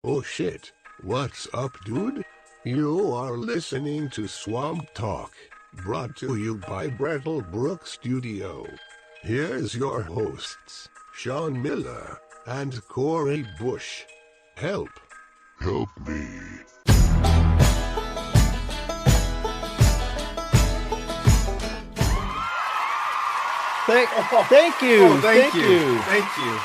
Oh shit, what's up, dude? You are listening to Swamp Talk, brought to you by Brattlebrook Studio. Here's your hosts, Sean Miller and Corey Bush. Help me. Thank you. Oh, thank you. Thank you.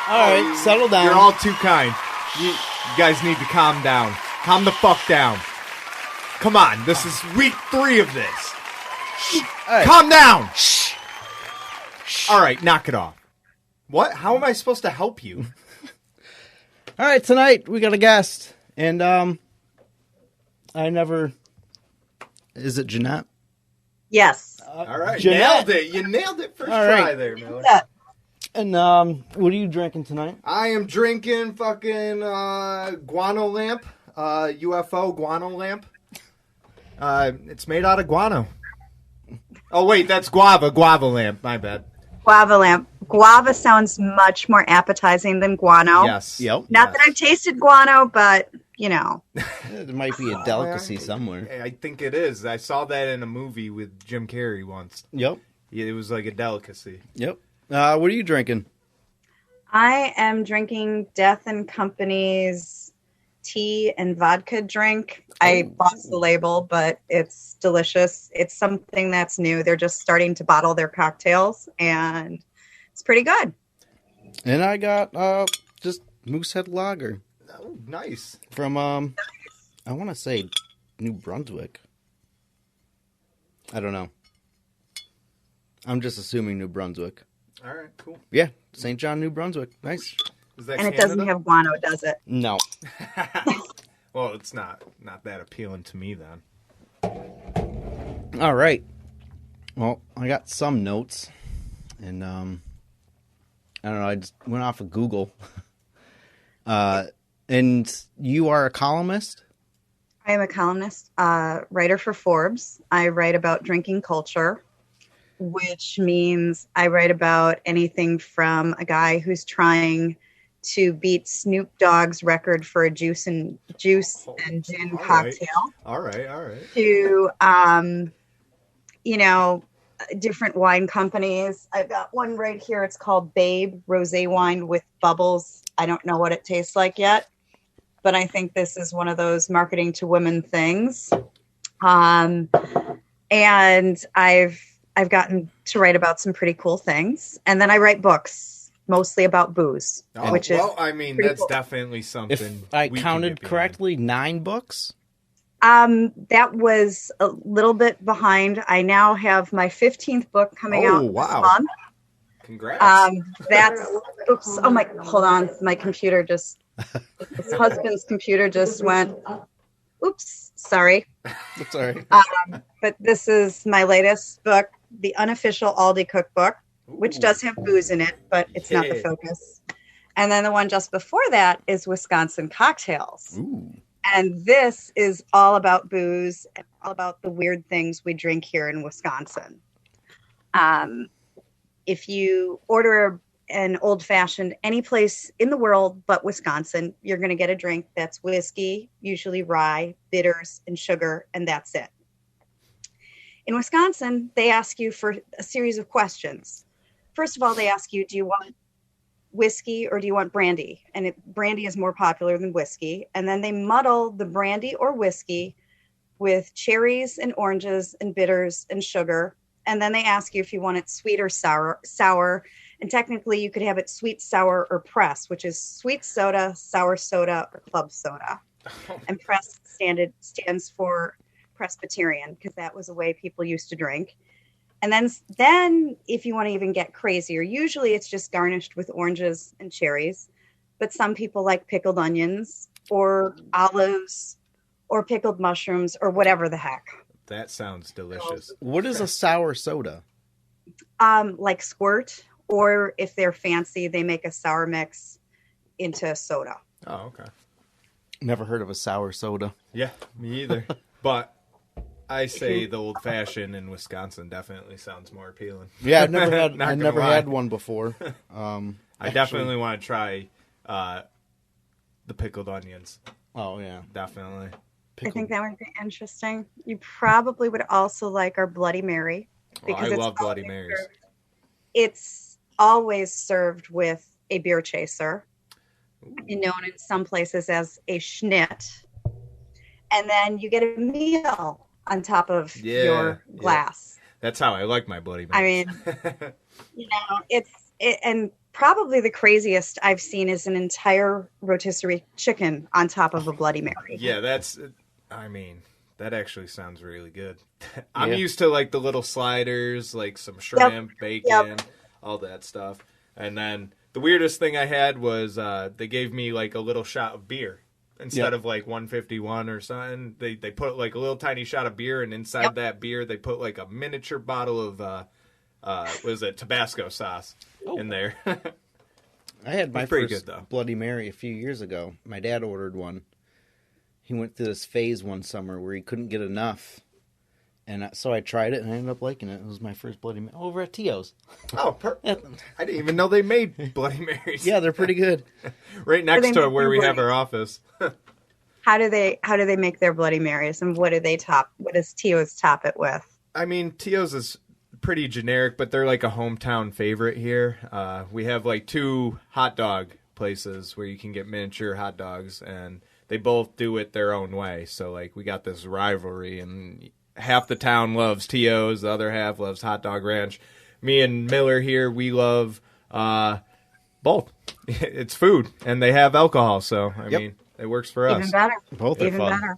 All right, settle down. You're all too kind. You guys need to calm down. Calm the fuck down. Come on, this is week 3 of this. All right. Calm down. All right, knock it off. What? How am I supposed to help you? All right, tonight we got a guest, and Is it Jeanette? Yes. All right, Jeanette. nailed it. You nailed it first All try right. there, Miller. And what are you drinking tonight? I am drinking fucking guano lamp, UFO guano lamp. It's made out of guano. Oh wait, that's guava lamp. My bad. Guava lamp. Guava sounds much more appetizing than guano. Yes. Yep. Not that I've tasted guano, but, you know. There might be a delicacy somewhere. I think it is. I saw that in a movie with Jim Carrey once. Yep. It was like a delicacy. Yep. What are you drinking? I am drinking Death and Company's tea and vodka drink. I lost the label, but it's delicious. It's something that's new. They're just starting to bottle their cocktails, and it's pretty good. And I got just Moosehead Lager Oh, nice. from I want to say New Brunswick. I don't know. I'm just assuming New Brunswick. All right, cool. Yeah, St. John, New Brunswick. Nice. Is that And it Canada? doesn't have guano, does it? No. Well, it's not that appealing to me then. All right. Well, I got some notes, and I don't know. I just went off of Google. And you are a columnist? I am a columnist, writer for Forbes. I write about drinking culture, which means I write about anything from a guy who's trying to beat Snoop Dogg's record for a juice and gin All cocktail All right. to, different wine companies. I've got one right here. It's called Babe Rosé Wine with Bubbles. I don't know what it tastes like yet, but I think this is one of those marketing to women things. And I've gotten to write about some pretty cool things. And then I write books, mostly about booze, which is that's cool. definitely something. If I we can counted get behind. correctly, 9 books? That was a little bit behind. I now have my 15th book coming out this month. Congrats. Oops. Oh my, hold on. My computer his husband's computer just went, oops, sorry. That's all right. But this is my latest book, the unofficial Aldi cookbook, which does have booze in it, but it's not the focus. And then the one just before that is Wisconsin cocktails. Ooh. And this is all about booze and all about the weird things we drink here in Wisconsin. If you order an old-fashioned any place in the world but Wisconsin, you're going to get a drink that's whiskey, usually rye, bitters, and sugar, and that's it. In Wisconsin, they ask you for a series of questions. First of all, they ask you, do you want whiskey or do you want brandy? And brandy is more popular than whiskey. And then they muddle the brandy or whiskey with cherries and oranges and bitters and sugar. And then they ask you if you want it sweet or sour. And technically you could have it sweet, sour, or press, which is sweet soda, sour soda, or club soda. And press stands for Presbyterian, because that was the way people used to drink. And then if you want to even get crazier, usually it's just garnished with oranges and cherries. But some people like pickled onions or olives or pickled mushrooms or whatever the heck. That sounds delicious. What is a sour soda? Like Squirt, or if they're fancy, they make a sour mix into soda. Oh, okay. Never heard of a sour soda. Yeah, me either. But I say the old fashioned in Wisconsin definitely sounds more appealing. Yeah, I've never had. Not I gonna never lie. had one before. I definitely want to try the pickled onions. Oh, yeah. Definitely. I think that would be interesting. You probably would also like our Bloody Mary. I love Bloody Marys. It's always served with a beer chaser, known in some places as a schnit. And then you get a meal on top of your glass. That's how I like my Bloody Marys. I mean, and probably the craziest I've seen is an entire rotisserie chicken on top of a Bloody Mary. Yeah, that actually sounds really good. I'm used to like the little sliders, like some shrimp, bacon, all that stuff. And then the weirdest thing I had was they gave me like a little shot of beer instead of like 151 or something. They put like a little tiny shot of beer, and inside that beer they put like a miniature bottle of Tabasco sauce in there. I had my pretty first good, though. Bloody Mary a few years ago. My dad ordered one. He went through this phase one summer where he couldn't get enough. And so I tried it, and I ended up liking it. It was my first Bloody Mary over at Tio's. Oh, I didn't even know they made Bloody Marys. Yeah, they're pretty good. Right next to where we have our office. How do they make their Bloody Marys, and what does Tio's top it with? I mean, Tio's is pretty generic, but they're like a hometown favorite here. We have like 2 hot dog places where you can get miniature hot dogs, and they both do it their own way. So like we got this rivalry, and half the town loves Tio's, the other half loves Hot Dog Ranch. Me and Miller here, we love both. It's food, and they have alcohol, so I mean, it works for us. Even better. Both are fun. Better.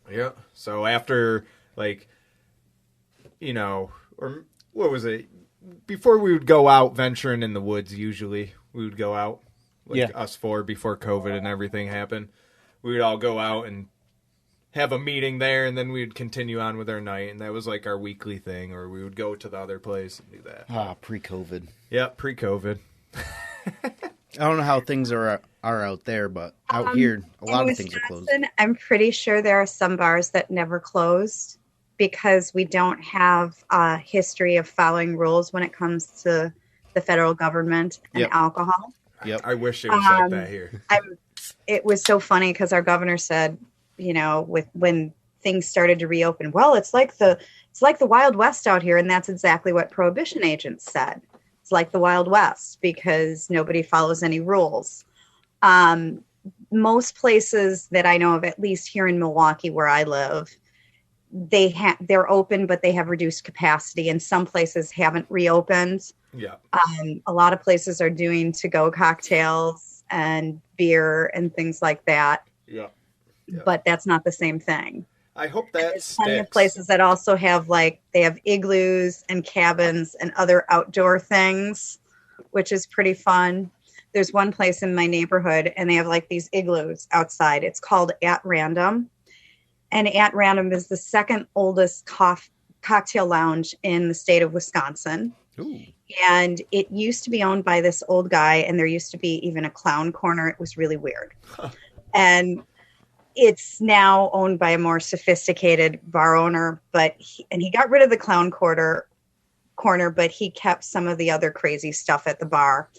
Yeah. So after, like, or what was it? Before we would go out venturing in the woods, usually we would go out, us 4 before COVID and everything happened. We would all go out and have a meeting there, and then we'd continue on with our night, and that was like our weekly thing, or we would go to the other place and do that. Pre-COVID. Yeah, pre-COVID. I don't know how things are out there, but out here, a lot of things are closed. I'm pretty sure there are some bars that never closed because we don't have a history of following rules when it comes to the federal government and alcohol. Yep. I wish it was like that here. It was so funny because our governor said, when things started to reopen, well, it's like the Wild West out here, and that's exactly what prohibition agents said. It's like the Wild West because nobody follows any rules. Most places that I know of, at least here in Milwaukee where I live, they're open, but they have reduced capacity, and some places haven't reopened. Yeah. A lot of places are doing to-go cocktails and beer and things like that. Yeah. But that's not the same thing. I hope that There's plenty of places that also have they have igloos and cabins and other outdoor things, which is pretty fun. There's one place in my neighborhood, and they have these igloos outside. It's called At Random. And At Random is the second oldest cocktail lounge in the state of Wisconsin. Ooh. And it used to be owned by this old guy, and there used to be even a clown corner. It was really weird. And it's now owned by a more sophisticated bar owner, he got rid of the clown corner, but he kept some of the other crazy stuff at the bar.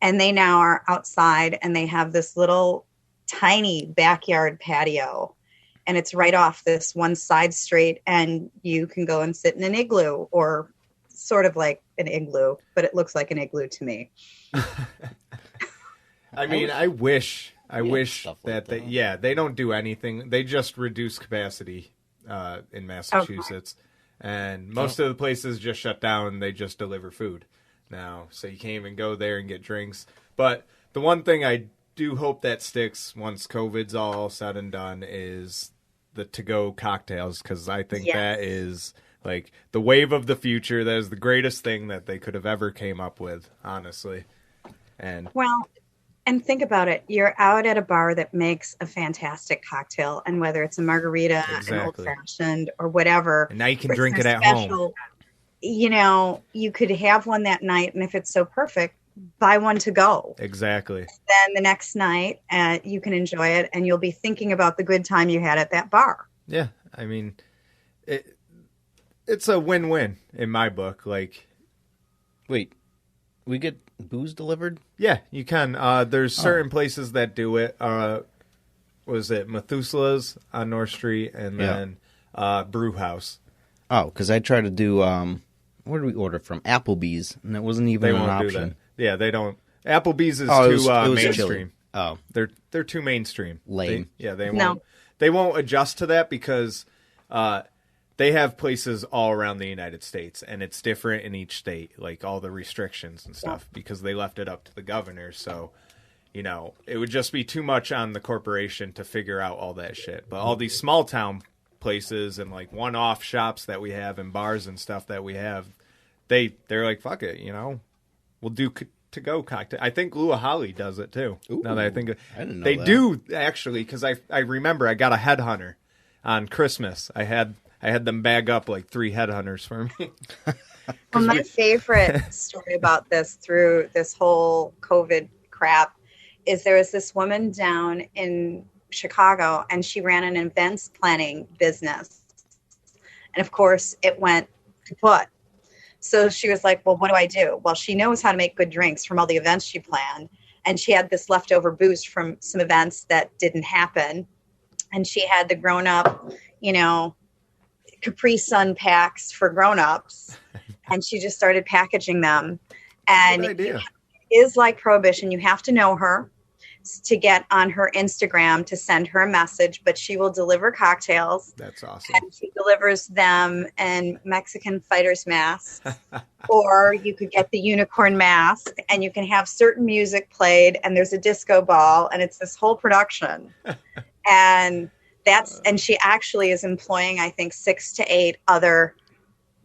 And they now are outside, and they have this little tiny backyard patio, and it's right off this one side street, and you can go and sit in an igloo, or sort of like an igloo, but it looks like an igloo to me. I mean, I wish that they don't do anything. They just reduce capacity in Massachusetts. Okay. And most of the places just shut down. They just deliver food now. So you can't even go there and get drinks. But the one thing I do hope that sticks once COVID's all said and done is the to-go cocktails, because I think that is the wave of the future. That is the greatest thing that they could have ever came up with, honestly. And think about it. You're out at a bar that makes a fantastic cocktail, and whether it's a margarita, an old-fashioned, or whatever. And now you can drink it at home. You could have one that night, and if it's so perfect, buy one to go. Exactly. Then the next night, you can enjoy it, and you'll be thinking about the good time you had at that bar. Yeah. I mean, it's a win-win in my book. Wait, we get booze delivered? Yeah, you can. There's certain places that do it. was it Methuselah's on North Street, and then Brew House. Oh, because I tried to do, where did we order from? Applebee's, and it wasn't even an option. Do that. Yeah, they don't. Applebee's is too mainstream. Oh. They're too mainstream. Lame. They won't adjust to that because they have places all around the United States, and it's different in each state, like all the restrictions and stuff, because they left it up to the governor. So, you know, it would just be too much on the corporation to figure out all that shit. But all these small town places and like one-off shops that we have and bars and stuff that we have, they're like, fuck it, you know, we'll do to-go cocktail. I think Lua Holly does it too. Ooh, now that I think I didn't know they that. do actually, because I remember I got a headhunter on Christmas. I had them bag up like 3 headhunters for me. Well, my favorite story about this through this whole COVID crap is there was this woman down in Chicago, and she ran an events planning business. And of course, it went kaput. So she was like, well, what do I do? Well, she knows how to make good drinks from all the events she planned. And she had this leftover booze from some events that didn't happen. And she had the grown-up, you know, Capri Sun packs for grown-ups. And she just started packaging them. And Good idea. it is like Prohibition. You have to know her to get on her Instagram to send her a message, but she will deliver cocktails. That's awesome. And she delivers them in Mexican fighters masks. Or you could get the unicorn mask, and you can have certain music played, and there's a disco ball, and it's this whole production. And she actually is employing, I think, 6 to 8 other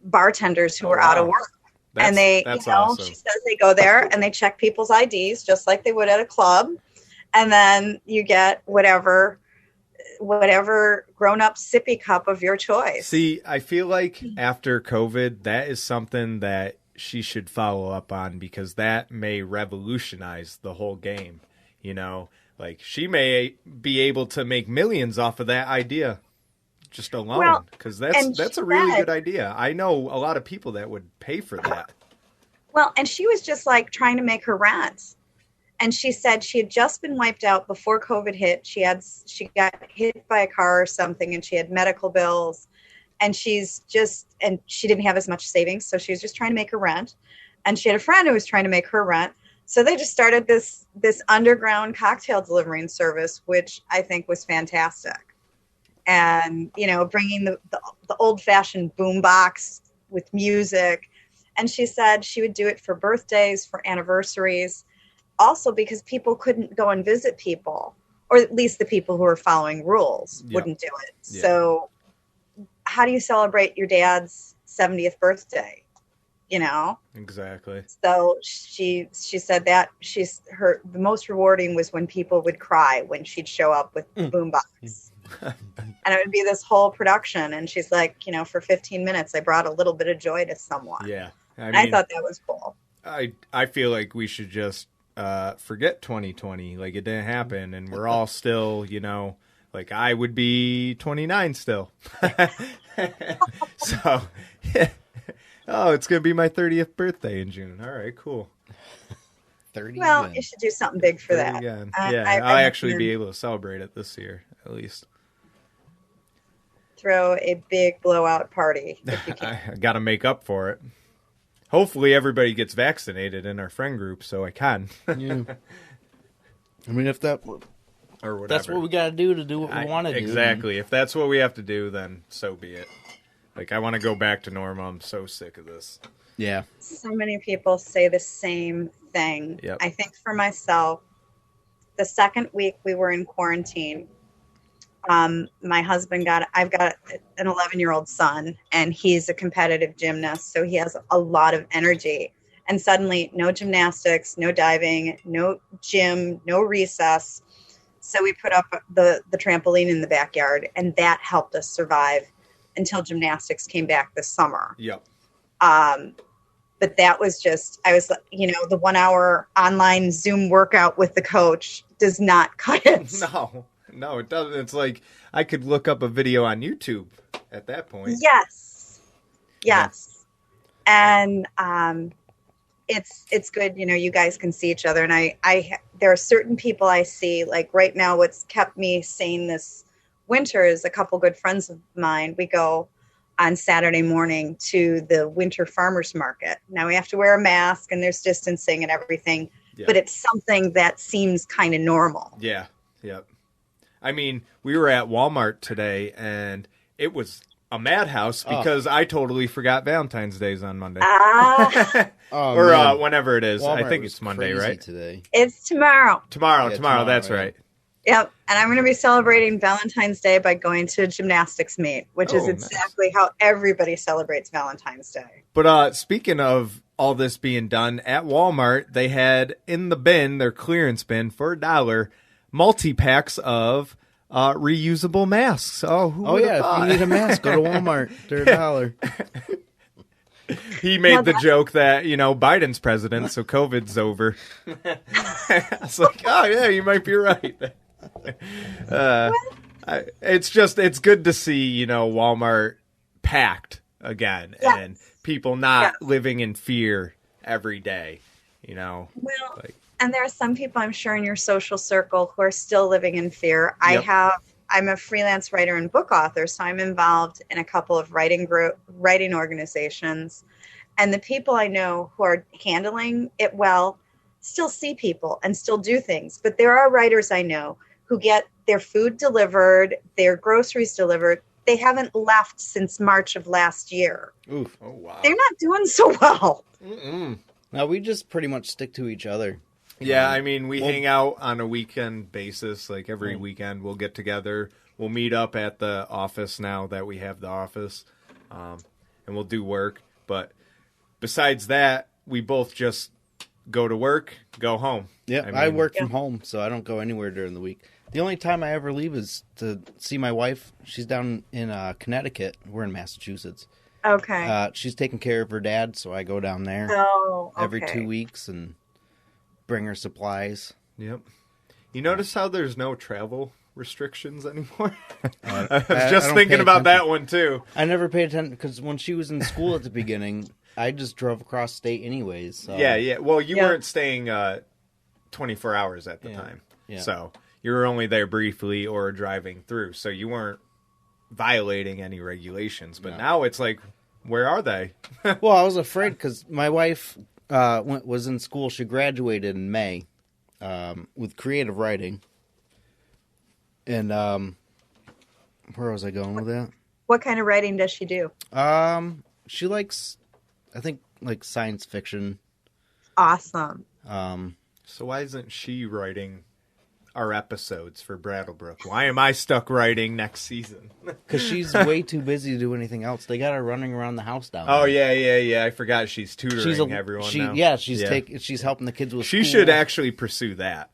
bartenders who are out of work. And awesome. She says they go there and they check people's IDs just like they would at a club. And then you get whatever grown-up sippy cup of your choice. See, I feel like after COVID, that is something that she should follow up on, because that may revolutionize the whole game. You know, like she may be able to make millions off of that idea just alone, because that's a really good idea. I know a lot of people that would pay for that. Well, and she was just like trying to make her rent. And she said she had just been wiped out before COVID hit. She got hit by a car or something, and she had medical bills, and she didn't have as much savings. So she was just trying to make her rent. And she had a friend who was trying to make her rent. So they just started this underground cocktail delivering service, which I think was fantastic. And, you know, bringing the old fashioned boom box with music. And she said she would do it for birthdays, for anniversaries. Also, because people couldn't go and visit people, or at least the people who were following rules wouldn't do it. Yeah. So how do you celebrate your dad's 70th birthday? You know? Exactly. So she said that the most rewarding was when people would cry when she'd show up with boombox. And it would be this whole production. And she's like, you know, for 15 minutes, I brought a little bit of joy to someone. Yeah. I thought that was cool. I feel like we should just forget 2020, like it didn't happen, and we're all still, you know, like I would be 29 still. So yeah. Oh, it's gonna be my 30th birthday in June. All right, cool. 30 well again. You should do something big for that. I'll actually be able to celebrate it this year at least. Throw a big blowout party if you can. I gotta make up for it. Hopefully everybody gets vaccinated in our friend group, so I can. Yeah. I mean, if that or whatever. That's what we got to do what we want to do. Exactly. If that's what we have to do, then so be it. Like, I want to go back to normal. I'm so sick of this. Yeah. So many people say the same thing. Yep. I think for myself, the second week we were in quarantine, my husband I've got an 11-year-old son, and he's a competitive gymnast, so he has a lot of energy. And suddenly, no gymnastics, no diving, no gym, no recess. So we put up the trampoline in the backyard, and that helped us survive until gymnastics came back this summer. Yep. But that was just, the 1 hour online Zoom workout with the coach does not cut it. No, it doesn't. It's like I could look up a video on YouTube at that point. Yes. And it's good. You guys can see each other, and there are certain people I see. Like right now, what's kept me sane this winter is a couple good friends of mine. We go on Saturday morning to the winter farmers market. Now we have to wear a mask, and there's distancing and everything, but it's something that seems kind of normal. Yeah. Yep. I mean, we were at Walmart today, and it was a madhouse because I totally forgot Valentine's Day's on Monday. Or whenever it is. Walmart I think it's Monday, right? Today. It's tomorrow. Tomorrow, that's right. Yep. And I'm going to be celebrating Valentine's Day by going to a gymnastics meet, which is exactly how everybody celebrates Valentine's Day. But speaking of all this being done, at Walmart, they had in the bin, their clearance bin, for $1, multi-packs of reusable masks. If you need a mask, go to Walmart. They're $1. He made the joke that, Biden's president, so COVID's over. It's like, you might be right. It's good to see, Walmart packed again and people not living in fear every day, Well, and there are some people I'm sure in your social circle who are still living in fear. I'm a freelance writer and book author, so I'm involved in a couple of writing organizations. And the people I know who are handling it well still see people and still do things. But there are writers I know who get their food delivered, their groceries delivered. They haven't left since March of last year. Oof. Oh, wow. They're not doing so well. Now, we just pretty much stick to each other. Yeah, I mean, we hang out on a weekend basis. Like every weekend, we'll get together. We'll meet up at the office now that we have the office, and we'll do work. But besides that, we both just go to work, go home. Yeah, I work from home, so I don't go anywhere during the week. The only time I ever leave is to see my wife. She's down in Connecticut. We're in Massachusetts. Okay. She's taking care of her dad, so I go down there every 2 weeks and bring her supplies. Yep. You notice how there's no travel restrictions anymore? I was just thinking about that one, too. I never paid attention because when she was in school at the beginning, I just drove across state anyways. So. Yeah. Well, you weren't staying 24 hours at the time. Yeah. So you were only there briefly or driving through. So you weren't violating any regulations. But now it's like, where are they? Well, I was afraid because my wife was in school. She graduated in May with creative writing. And where was I going with that? What kind of writing does she do? She likes, I think, like science fiction. Awesome. So why isn't she writing our episodes for Brattlebrook? Why am I stuck writing next season? Because she's way too busy to do anything else. They got her running around the house down there. Oh, yeah. I forgot she's tutoring everyone now. Yeah, she's helping the kids with school. She should actually pursue that.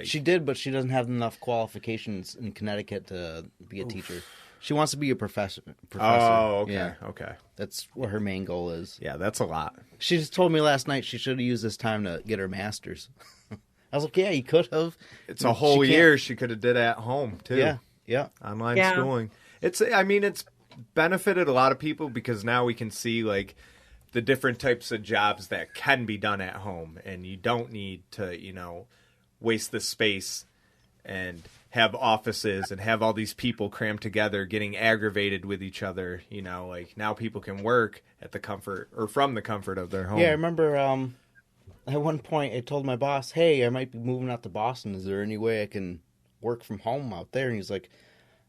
She did, but she doesn't have enough qualifications in Connecticut to be a teacher. She wants to be a professor. Oh, okay. Yeah. Okay. That's what her main goal is. Yeah, that's a lot. She just told me last night she should have used this time to get her master's. I was like, yeah, you could have. It's a whole year she could have did at home, too. Yeah. Online schooling. It's benefited a lot of people because now we can see, like, the different types of jobs that can be done at home. And you don't need to, waste the space and have offices and have all these people crammed together getting aggravated with each other. Like now people can work at the comfort or from the comfort of their home. Yeah, I remember at one point I told my boss, hey, I might be moving out to Boston. Is there any way I can work from home out there? And he's like,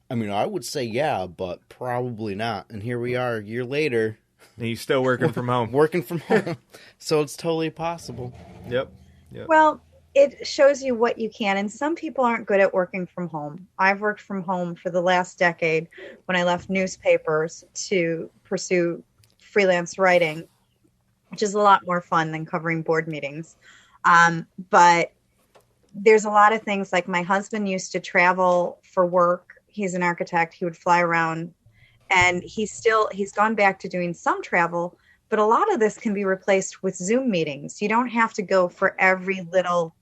I would say yeah, but probably not. And here we are a year later. And he's still working from home. Working from home. So it's totally possible. Yep. Well, it shows you what you can. And some people aren't good at working from home. I've worked from home for the last decade when I left newspapers to pursue freelance writing, which is a lot more fun than covering board meetings. But there's a lot of things like my husband used to travel for work. He's an architect. He would fly around and he's gone back to doing some travel. But a lot of this can be replaced with Zoom meetings. You don't have to go for every little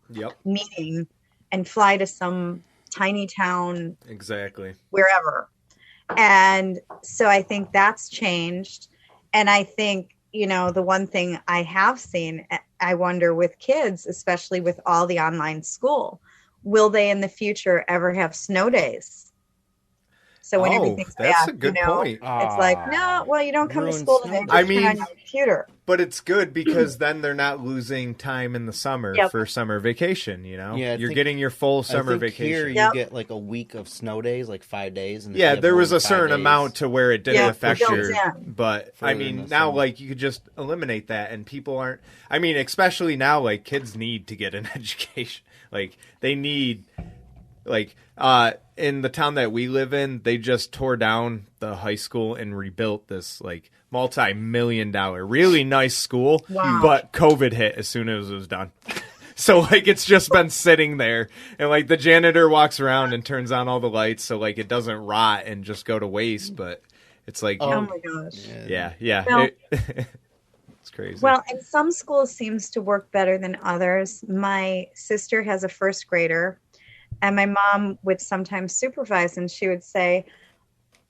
meeting and fly to some tiny town. Exactly. Wherever. And so I think that's changed. And I think, the one thing I have seen I wonder with kids, especially with all the online school, will they in the future ever have snow days? So when everything's that's back, a good point. It's like, no, well, you don't come to Ruined school snow today. days. Just I turn mean- on your computer. But it's good because then they're not losing time in the summer Yep. for summer vacation, you know? Yeah, I You're think- getting your full summer I think vacation. here you Yep. get like a week of snow days, like 5 days. And if you Yeah, have there more was than a 5 certain days- amount to where it didn't Yeah, affect it your. builds in. But I Further in mean, the now summer. like you could just eliminate that, and people aren't. I mean, especially now, like kids need to get an education. Like they need, like in the town that we live in, they just tore down the high school and rebuilt this like multi-million-dollar, really nice school. Wow. But COVID hit as soon as it was done. So like it's just been sitting there, and like the janitor walks around and turns on all the lights so like it doesn't rot and just go to waste. But it's like Oh my gosh. yeah. Well- It's crazy. Well, and some schools seems to work better than others. My sister has a first grader, and my mom would sometimes supervise, and she would say,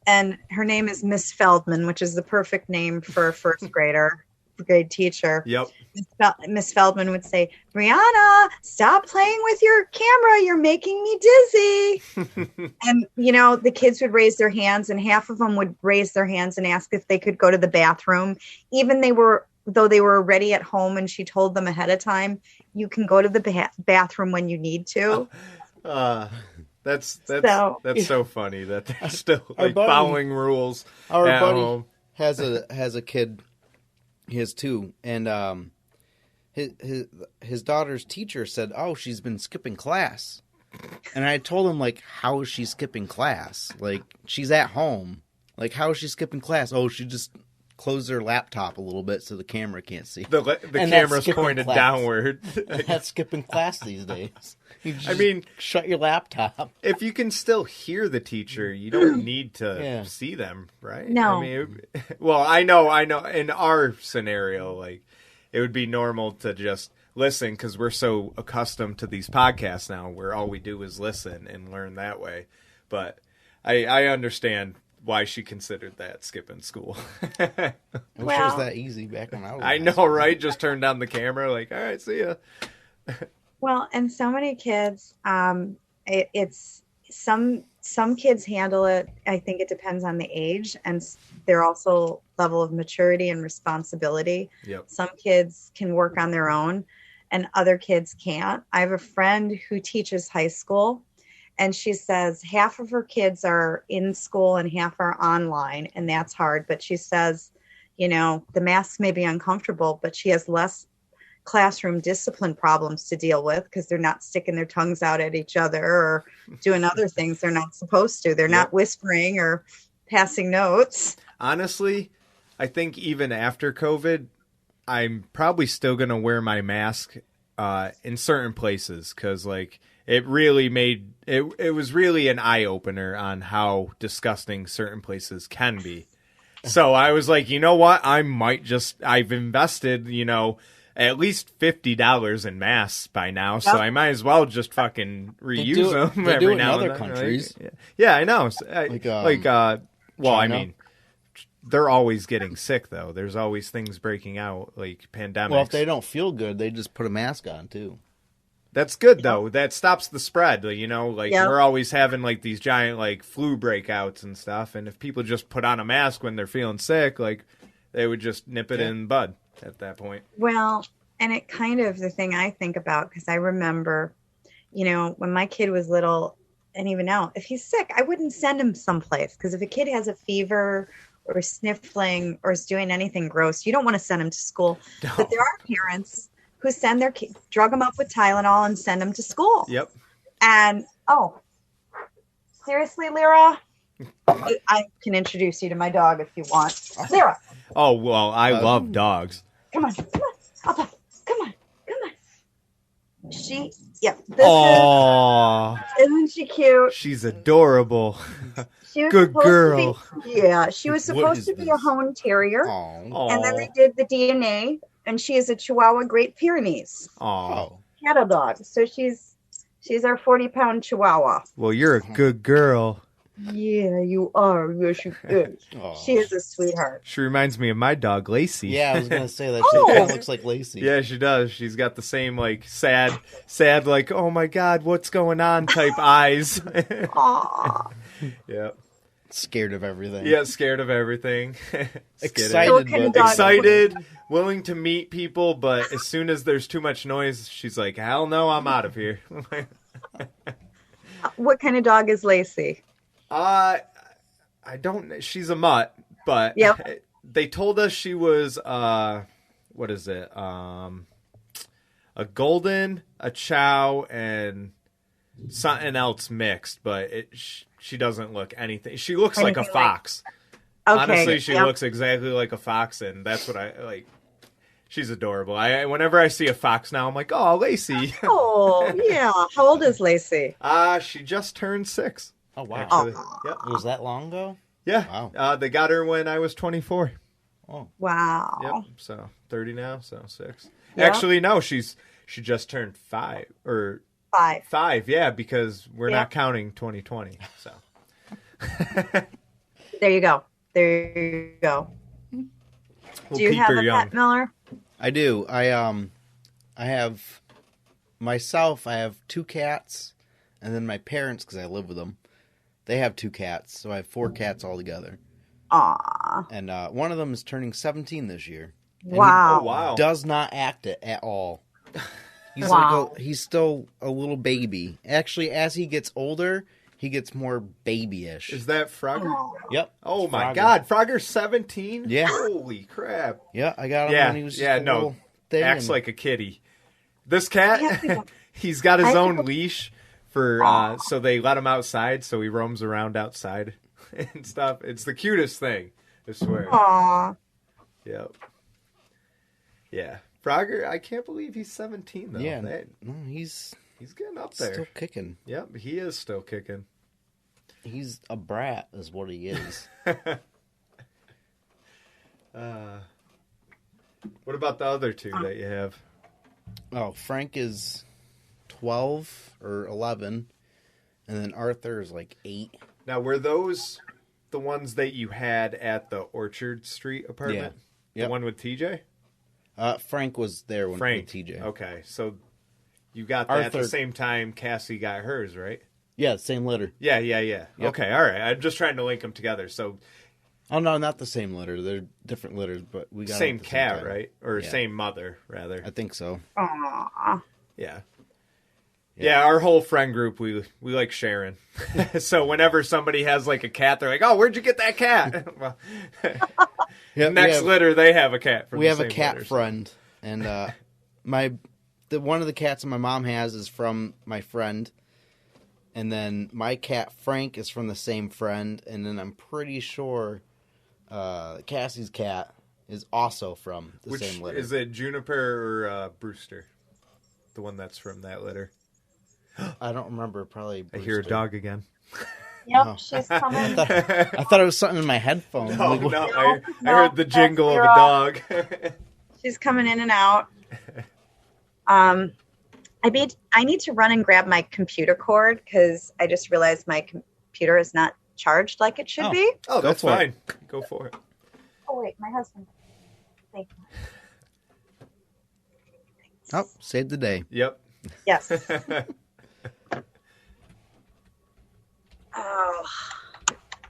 and her name is Miss Feldman, which is the perfect name for a first grader, grade teacher. Yep. Miss Feldman would say, Brianna, stop playing with your camera. You're making me dizzy. And, the kids would raise their hands, and half of them would raise their hands and ask if they could go to the bathroom. Even though they were already at home and she told them ahead of time, you can go to the bathroom when you need to. That's So- so funny that they're still Our like buddy- following rules. Our at buddy home. has a kid. He has two, and his daughter's teacher said, "Oh, she's been skipping class," and I told him like, "How is she skipping class? Like she's at home. Like how is she skipping class? Oh, she just closed her laptop a little bit so the camera can't see." The And that's camera's skipping pointed class. downward. That's skipping class these days. You just mean- shut your laptop. If you can still hear the teacher, you don't need to Yeah. see them, right? No. I mean, well, I know. In our scenario, like, it would be normal to just listen because we're so accustomed to these podcasts now where all we do is listen and learn that way. But I understand why she considered that skipping school. I wish it was Well- that easy back when I was. I in high know, right? Just turn down the camera, like, all right, see ya. Well, and so many kids, it's some kids handle it. I think it depends on the age and their also level of maturity and responsibility. Yep. Some kids can work on their own and other kids can't. I have a friend who teaches high school, and she says half of her kids are in school and half are online, and that's hard. But she says, the masks may be uncomfortable, but she has less classroom discipline problems to deal with because they're not sticking their tongues out at each other or doing other things they're not supposed to. They're not whispering or passing notes. Honestly, I think even after COVID, I'm probably still going to wear my mask in certain places because, like, it really made it was really an eye opener on how disgusting certain places can be. So I was like, you know what? I've invested, at least $50 in masks by now, so Yep. I might as well just fucking reuse do it- them they do every it in now other and then. countries. Yeah, I know. Well, I China. mean, they're always getting sick though. There's always things breaking out, like pandemics. Well, if they don't feel good, they just put a mask on too. That's good though. That stops the spread. Yeah. We're always having like these giant like flu breakouts and stuff. And if people just put on a mask when they're feeling sick, like they would just nip it in the bud at that point. Well, and it kind of the thing I think about, because I remember, when my kid was little, and even now, if he's sick, I wouldn't send him someplace, because if a kid has a fever or sniffling or is doing anything gross, you don't want to send him to school. No. But there are parents who send their kids, drug them up with Tylenol and send them to school. Yep. And, seriously, Lyra? I can introduce you to my dog if you want. Lyra, Oh well, I love dogs. come on. Papa, come on. This Oh, isn't she cute? she's adorable. She was Good supposed girl. To be, yeah, she was What supposed is to be a this? Hound Terrier, Oh, and then they did the DNA, and she is a Chihuahua Great Pyrenees Oh, cattle dog. So she's our 40-pound Chihuahua. well, you're a good girl. Yeah, you are. Yes, you is. Aw. She is a sweetheart. She reminds me of my dog, Lacey. Yeah, I was gonna say that. She Oh. kind of looks like Lacey. Yeah, she does. She's got the same, like, sad, like, oh my God, what's going on type eyes. Aw. Yeah. Scared of everything. Yeah, scared of everything. Excited, What kind of but dog- Excited, willing to meet people, but as soon as there's too much noise, she's like, hell no, I'm out of here. What kind of dog is Lacey? I don't, she's a mutt, but Yep. they told us she was, what is it? A golden, a chow, and something else mixed, but she doesn't look anything. She looks like a Anything like- fox. Okay. Honestly, she yep. looks exactly like a fox, and that's what I like. She's adorable. Whenever I see a fox now, I'm like, oh, Lacey. Oh, yeah. How old is Lacey? She just turned 6. Oh wow. Actually. Aw. Yep. It was that long ago? Yeah. Wow. They got her when I was 24. Oh. Wow. Yep. So 30 now. So 6. Yeah. Actually, no. She just turned 5 or 5. 5. Yeah, because we're Yeah. not counting 2020. So. There you go. There you go. We'll Do you keep have her a young. pet, Miller? I do. I have myself. I have 2 cats, and then my parents, because I live with them, they have 2 cats. So I have 4 cats altogether. Aw. And one of them is turning 17 this year. And Wow. Oh, wow. He does not act it at all. He's Wow. he's still a little baby. Actually, as he gets older, he gets more babyish. Is that Frogger? Yep. Oh my Frogger. God, Frogger's 17? Yeah. Holy crap. Yeah, I got him Yeah, when he was just yeah, a no. little thing. Acts and- like a kitty. This cat, Yeah. he's got his I own have- leash for, so they let him outside, so he roams around outside and stuff. It's the cutest thing, I swear. Aw. Yep. Yeah. Frogger, I can't believe he's 17 though. Yeah, That- no, he's he's getting up there. still kicking. Yep, he is still kicking. He's a brat, is what he is. What about the other 2 that you have? Oh, Frank is 12 or 11, and then Arthur is like 8. Now, were those the ones that you had at the Orchard Street apartment? Yeah. Yep. The one with TJ? Frank was there when Frank. with TJ. Okay, so you got that at the Arthur- same time Cassie got hers, right? Yeah, same litter. Yeah. Yep. Okay, all right. I'm just trying to link them together. So Oh no, not the same litter. They're different litters, but we got same them at the cat, time. right? Or Yeah. same mother, rather. I think so. Aw. Yeah. Yeah. Yeah, our whole friend group, we like sharing. So whenever somebody has like a cat, they're like, "Oh, where'd you get that cat?" Well, Yeah, next litter, they have a cat. From we the have a same cat litter, so- friend, and one of the cats that my mom has is from my friend, and then my cat Frank is from the same friend, and then I'm pretty sure Cassie's cat is also from the Which same litter. is it, Juniper or Brewster? The one that's from that litter. I don't remember. Probably. I hear a Brewster. dog again. Yep, Oh. she's coming. I thought it was something in my headphones. No, Like, no, No, I no, heard the that's jingle of a your, dog. She's coming in and out. I need to run and grab my computer cord because I just realized my computer is not charged like it should Oh. be. Oh, Go that's for it. fine. Go for it. Oh wait, my husband. Thank you. Oh, saved the day. Yep. Yes. Oh,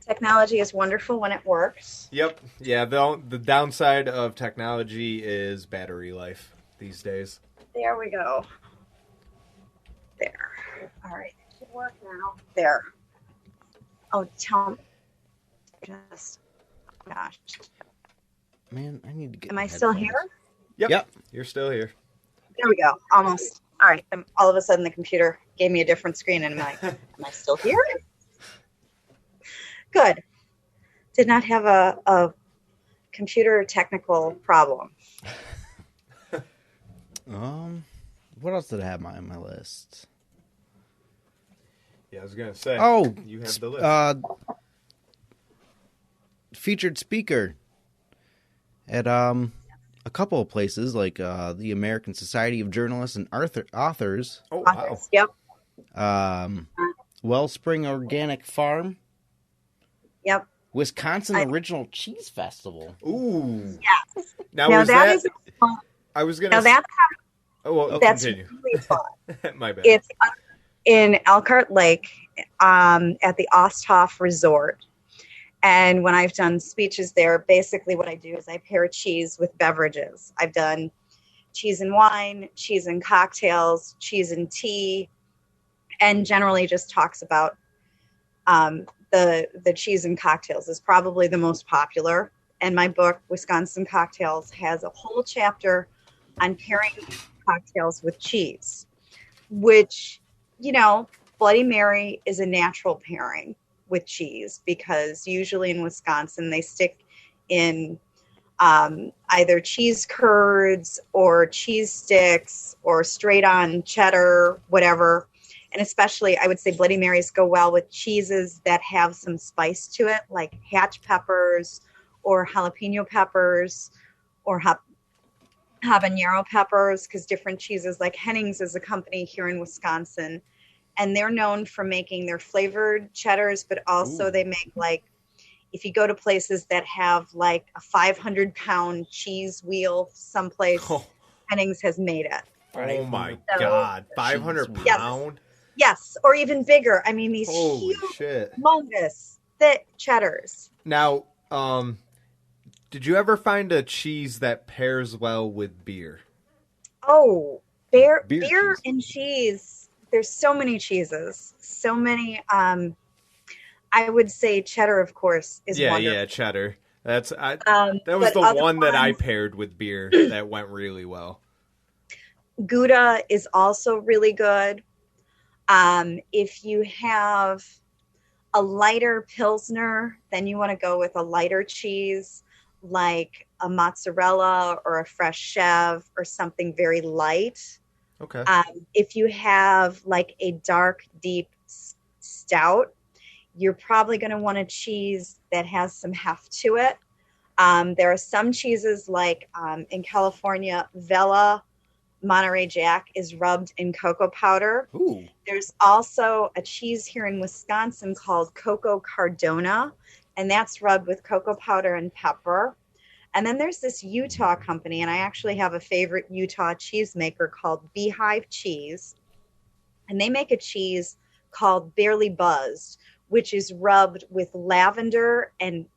technology is wonderful when it works. Yep. Yeah, the downside of technology is battery life these days. There we go. There. All right. It should work now. There. Oh, tell me. Just, gosh. Man, I need to get. Am I still headphones. here? Yep. You're still here. There we go. Almost. All right. All of a sudden, the computer gave me a different screen, and I'm like, am I still here? Good. Did not have a computer technical problem. What else did I have on my list? Yeah, I was gonna say. Oh, you have the list. Featured speaker at a couple of places like the American Society of Journalists and Authors, Oh wow. Yep. Wellspring Organic Farm, Yep. Wisconsin Original Cheese Festival. Ooh. Yes. Now is that that? is fun. I was Now gonna. that's Oh, well, that's continue. really fun. My bad. It's in Elkhart Lake at the Osthoff Resort. And when I've done speeches there, basically what I do is I pair cheese with beverages. I've done cheese and wine, cheese and cocktails, cheese and tea, and generally just talks about the cheese and cocktails is probably the most popular. And my book, Wisconsin Cocktails, has a whole chapter on pairing cocktails with cheese, which, Bloody Mary is a natural pairing with cheese because usually in Wisconsin they stick in either cheese curds or cheese sticks or straight on cheddar, whatever. And especially I would say Bloody Marys go well with cheeses that have some spice to it, like hatch peppers or jalapeno peppers or habanero peppers, because different cheeses, like Henning's is a company here in Wisconsin, and they're known for making their flavored cheddars, but also they make, like, if you go to places that have like a 500-pound cheese wheel someplace, Henning's has made it. Oh my God, 500 pound? Yes, or even bigger. I mean, these Holy huge, shit. humongous, thick cheddars. Now, did you ever find a cheese that pairs well with beer? Oh, beer cheese. and cheese. There's so many cheeses, so many. I would say cheddar, of course, is wonderful. Yeah, cheddar. That was but the one that I ones- paired with beer that went really well. Gouda is also really good. If you have a lighter Pilsner, then you want to go with a lighter cheese like a mozzarella or a fresh Chev or something very light. Okay. If you have like a dark, deep stout, you're probably going to want a cheese that has some heft to it. There are some cheeses like in California, Vela Monterey Jack is rubbed in cocoa powder. Ooh. There's also a cheese here in Wisconsin called Coco Cardona, and that's rubbed with cocoa powder and pepper. And then there's this Utah company, and I actually have a favorite Utah cheese maker called Beehive Cheese. And they make a cheese called Barely Buzzed, which is rubbed with lavender and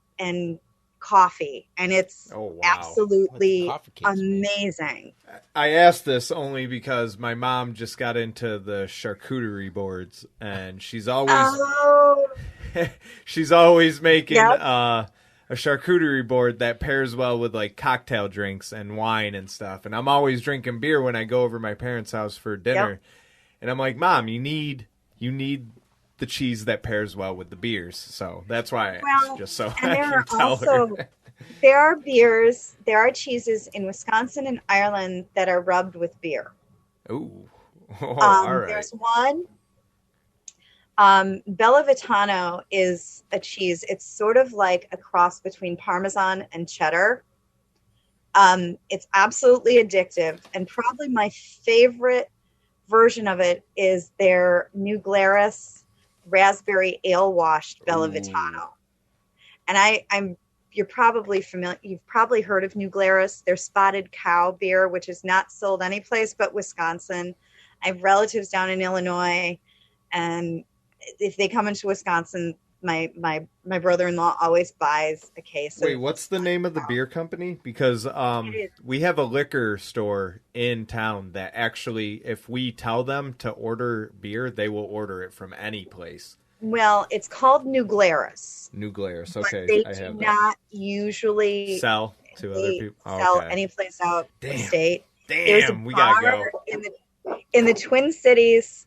coffee, and it's absolutely amazing. I asked this only because my mom just got into the charcuterie boards, and she's always making a charcuterie board that pairs well with like cocktail drinks and wine and stuff. And I'm always drinking beer when I go over my parents' house for dinner. Yep. And I'm like, Mom, you need the cheese that pairs well with the beers. So that's why I asked, just so I can tell her. There are beers, there are cheeses in Wisconsin and Ireland that are rubbed with beer. Ooh. All right. There's one. Bella Vitano is a cheese. It's sort of like a cross between Parmesan and cheddar. It's absolutely addictive. And probably my favorite version of it is their New Glarus raspberry ale washed Bella Vitano. And you're probably familiar. You've probably heard of New Glarus. Their Spotted Cow beer, which is not sold anyplace but Wisconsin. I have relatives down in Illinois, and if they come into Wisconsin, my brother-in-law always buys a case. Wait, what's the name of the beer company? Because we have a liquor store in town that actually, if we tell them to order beer, they will order it from any place. Well, it's called New Glarus. New Glarus, okay. But they do not usually sell to other people. Sell any place out the state. Damn, we gotta go. In the Twin Cities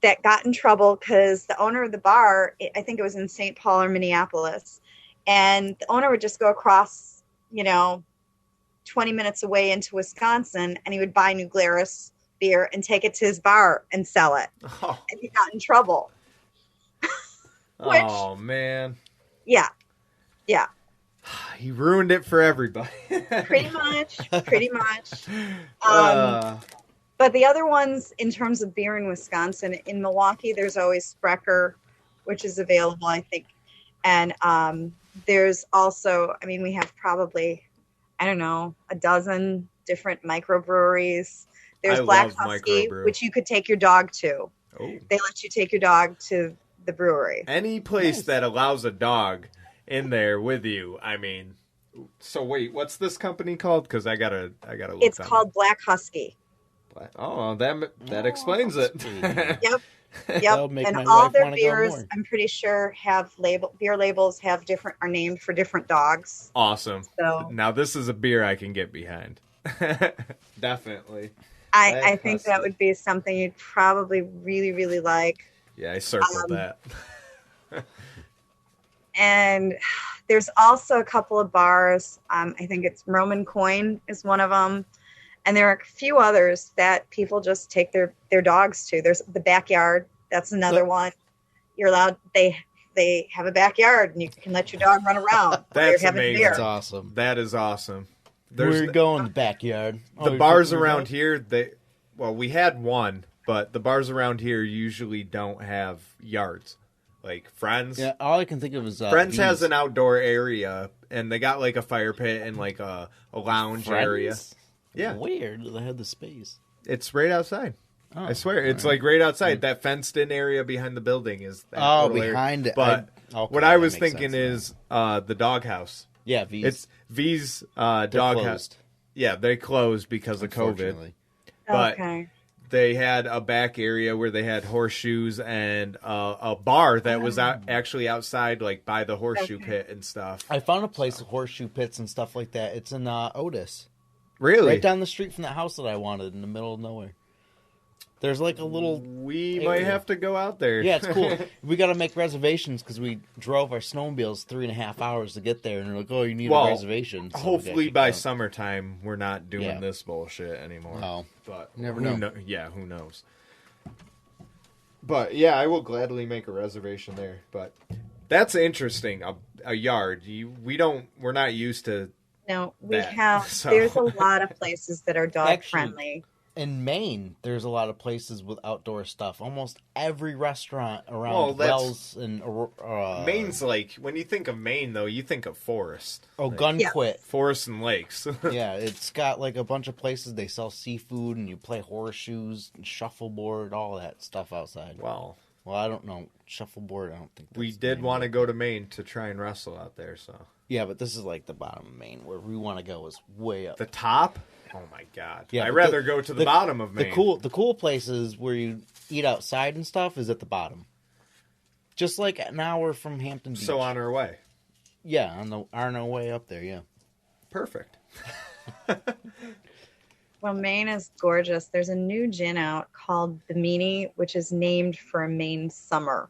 that got in trouble because the owner of the bar, I think it was in St. Paul or Minneapolis, and the owner would just go across, 20 minutes away into Wisconsin, and he would buy New Glarus beer and take it to his bar and sell it. Oh. And he got in trouble. Oh, man. Yeah. He ruined it for everybody. Pretty much. But the other ones, in terms of beer in Wisconsin, in Milwaukee, there's always Sprecher, which is available, I think. And there's also, I mean, we have probably, I don't know, a dozen different microbreweries. There's I Black love Husky, microbrew. which you could take your dog to. Oh. They let you take your dog to the brewery. Any place that allows a dog in there with you, I mean. So wait, what's this company called? Because I gotta look. It's called Black Husky. Oh, that explains it. Yep. That'll make And my all wife their wanna go beers, more. I'm pretty sure, have beer labels are named for different dogs. Awesome. So Now this is a beer I can get behind. Definitely. I think that would be something you'd probably really, really like. Yeah, I circled that. And there's also a couple of bars. I think it's Roman Coin is one of them. And there are a few others that people just take their dogs to. There's the Backyard. That's another one. You're allowed. They have a backyard, and you can let your dog run around. while That's you're having amazing. beer. That's awesome. That is awesome. We're going in the backyard. The bars around here, we had one, but the bars around here usually don't have yards. Like Friends. Yeah, all I can think of is Friends V's. has an outdoor area, and they got like a fire pit and like a lounge Friends? area. Yeah. Weird. They had the space. It's right outside. Oh, I swear, it's all right. like right outside. That fenced-in area behind the building is. That Oh, little area. behind it. But okay, what I that was makes thinking sense is the doghouse. yeah, V's. It's V's They're doghouse. closed, Yeah, they closed because of COVID. unfortunately. But Okay. they had a back area where they had horseshoes and a bar that was actually outside, like by the horseshoe Okay. pit and stuff. I found a place with horseshoe pits and stuff like that. It's in Otis. Really? Right down the street from that house that I wanted in the middle of nowhere. There's like a little... We area. might have to go out there. Yeah, it's cool. We got to make reservations because we drove our snowmobiles 3.5 hours to get there. And they're like, oh, you need a reservation. So we got Hopefully kicked by out. summertime, we're not doing Yeah. this bullshit anymore. Oh, But never who know. Yeah, who knows? But yeah, I will gladly make a reservation there. But that's interesting. A yard. We're not used to. No, we that, have. so. There's a lot of places that are dog Actually, friendly. in Maine, there's a lot of places with outdoor stuff. Almost every restaurant Well, around that's- Wells and Maine's like when you think of Maine, though, you think of forest. Oh, Like, Gunquit. Forest and lakes. Yeah, it's got like a bunch of places they sell seafood and you play horseshoes and shuffleboard, all that stuff outside. Wow. Well, I don't know shuffleboard. I don't think We that's the did name want of to it. go to Maine to try and wrestle out there. So Yeah, but this is like the bottom of Maine. Where we want to go is way up. the top. Oh my god. Yeah, I'd but rather go to the bottom of Maine. The cool places where you eat outside and stuff is at the bottom. Just like an hour from Hampton Beach. So on our way. Yeah, on our way up there. Yeah. Perfect. Well, Maine is gorgeous. There's a new gin out called the Meanie, which is named for a Maine summer.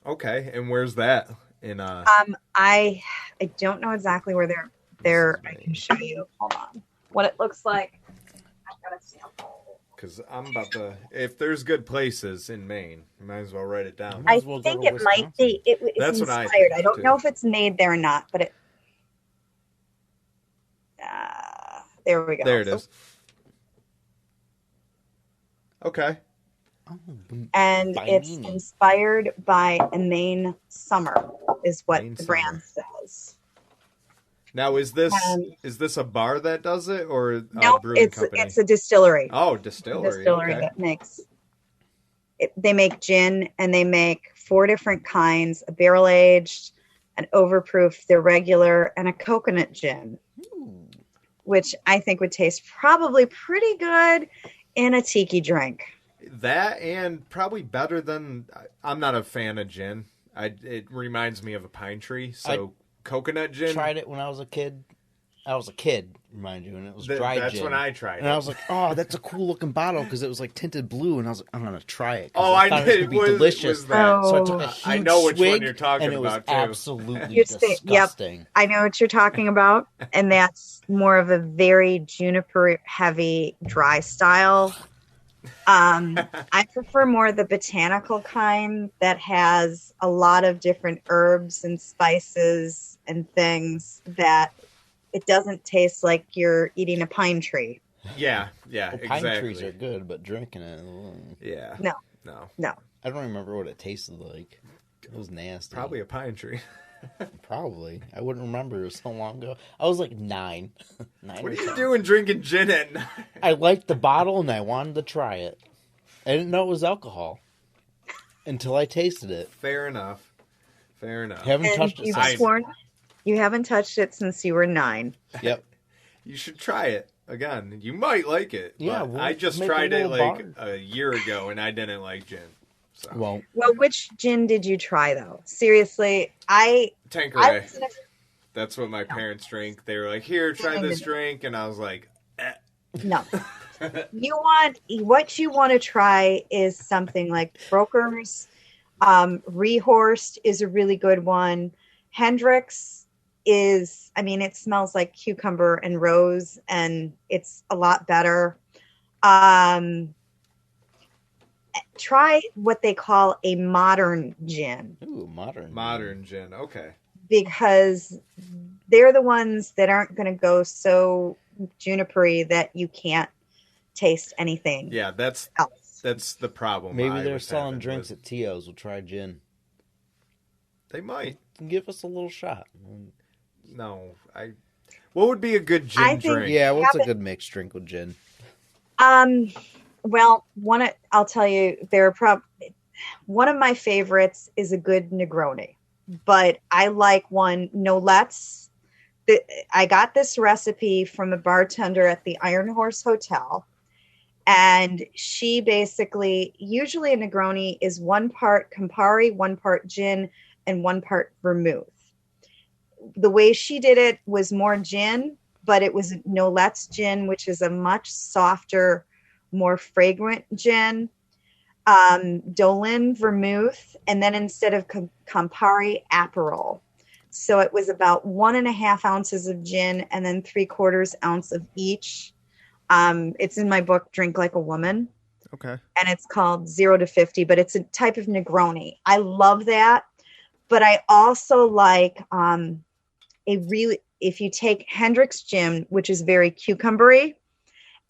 Okay, and where's that? In I don't know exactly where they're. I can show you. Hold on. What it looks like. I've got a sample. because I'm about to. If there's good places in Maine, you might as well write it down. Might I as well go think to it might be. It's That's what I inspired. think, I don't too. know if it's made there or not, but it. There we go. There it is. Okay. Oh, And By it's Meanie. inspired by a Maine summer, is what Maine the brand summer. says. Now is this Um, a bar that does it or a No, brewing it's company? a distillery. Oh, distillery. Okay. That makes. They make gin and they make 4 different kinds: a barrel aged, an overproof, their regular, and a coconut gin, which I think would taste probably pretty good in a tiki drink. That and probably better than. I'm not a fan of gin. It reminds me of a pine tree. So coconut gin. tried it when I was a kid. I was a kid, mind you, and it was dry That's gin. when I tried And it. I was like, "Oh, that's a cool looking bottle," because it was like tinted blue, and I was like, "I'm gonna try it." 'cause Oh, I thought did. It would be delicious. Was that? So I took a Oh. huge I know which one swig, you're talking and it was about, too. absolutely You'd say- yep. disgusting. I know what you're talking about, and that's more of a very juniper heavy dry style. I prefer more the botanical kind that has a lot of different herbs and spices and things that it doesn't taste like you're eating a pine tree. Yeah, Well, pine exactly. trees are good, but drinking it, Yeah. No. No. No. I don't remember what it tasted like. It was nasty. Probably a pine tree. Probably. I wouldn't remember. It was so long ago. I was like 9. What are you doing drinking gin at night? I liked the bottle and I wanted to try it. I didn't know it was alcohol until I tasted it. Fair enough. Haven't touched it You've since. sworn you haven't touched it since you were 9. Yep. You should try it again. You might like it. Yeah, but we'll I just make a tried it little like a year ago, and I didn't like gin. So. Well, Which gin did you try though? Seriously, I Tanqueray. was in a- That's what my parents drink. They were like, "Here, try this drink," and I was like, no. What you want to try is something like Broker's. Rehorst is a really good one. Hendrix is, I mean, it smells like cucumber and rose, and it's a lot better. Try what they call a modern gin. ooh, modern. "Modern gin." Okay. Because they're the ones that aren't going to go so junipery that you can't taste anything Yeah, that's else. the problem. Maybe I they're was selling having drinks was- at Tio's. We'll try gin. They might. Give us a little shot. No, What would be a good gin I think- drink? Yeah, what's a Have it- good mixed drink with gin? Well, I'll tell you, one of my favorites is a good Negroni, but I like one Nolet's. I got this recipe from a bartender at the Iron Horse Hotel, and she basically, usually a Negroni is 1 part Campari, 1 part gin, and 1 part vermouth. The way she did it was more gin, but it was Nolet's gin, which is a much softer, more fragrant gin. Dillon vermouth, and then instead of Campari, Aperol. So it was about 1.5 ounces of gin and then 3/4 ounce of each. It's in my book, Drink Like a Woman, Okay. and it's called 0 to 50, but it's a type of Negroni. I love that, but I also like if you take Hendrix gin, which is very cucumbery,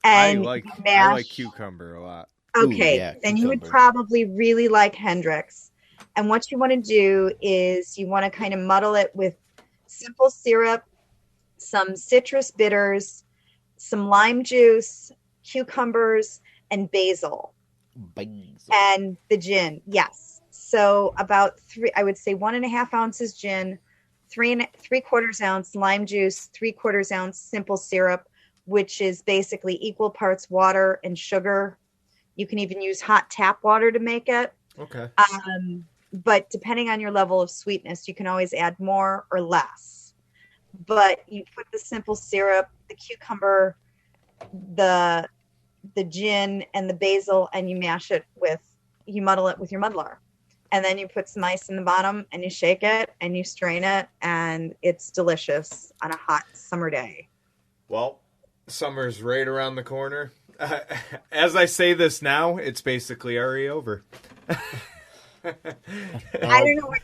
and I like mash. cucumber a lot. Okay, Ooh, yeah, then you would cucumber. probably really like Hendrix. And what you want to do is you want to kind of muddle it with simple syrup, some citrus bitters, some lime juice, cucumbers, and basil. And the gin, yes. So about I would say 1.5 ounces gin, 3/4 ounce lime juice, 3/4 ounce simple syrup, which is basically equal parts water and sugar. You can even use hot tap water to make it. Okay. But depending on your level of sweetness, you can always add more or less. But you put the simple syrup, the cucumber, the gin, and the basil, and you you muddle it with your muddler. And then you put some ice in the bottom, and you shake it, and you strain it, and it's delicious on a hot summer day. Well, summer's right around the corner. As I say this now, it's basically already over. I don't know.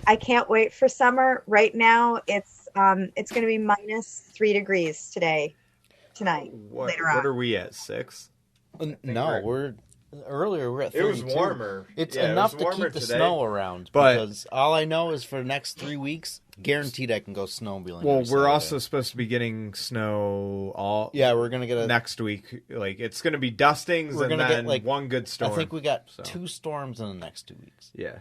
I can't wait for summer. Right now, it's going to be -3 degrees tonight. Later on. What are we at? 6? No, we're earlier. We're at It 32. was warmer. It's Yeah, it enough was to warmer keep the today. snow around. But- Because all I know is for the next 3 weeks, guaranteed I can go snowmobiling. Well, every we're Saturday. also supposed to be getting snow all we're gonna get next week. Like it's going to be dustings We're and gonna then get, like, one good storm. I think we got so. 2 storms in the next 2 weeks. Yeah.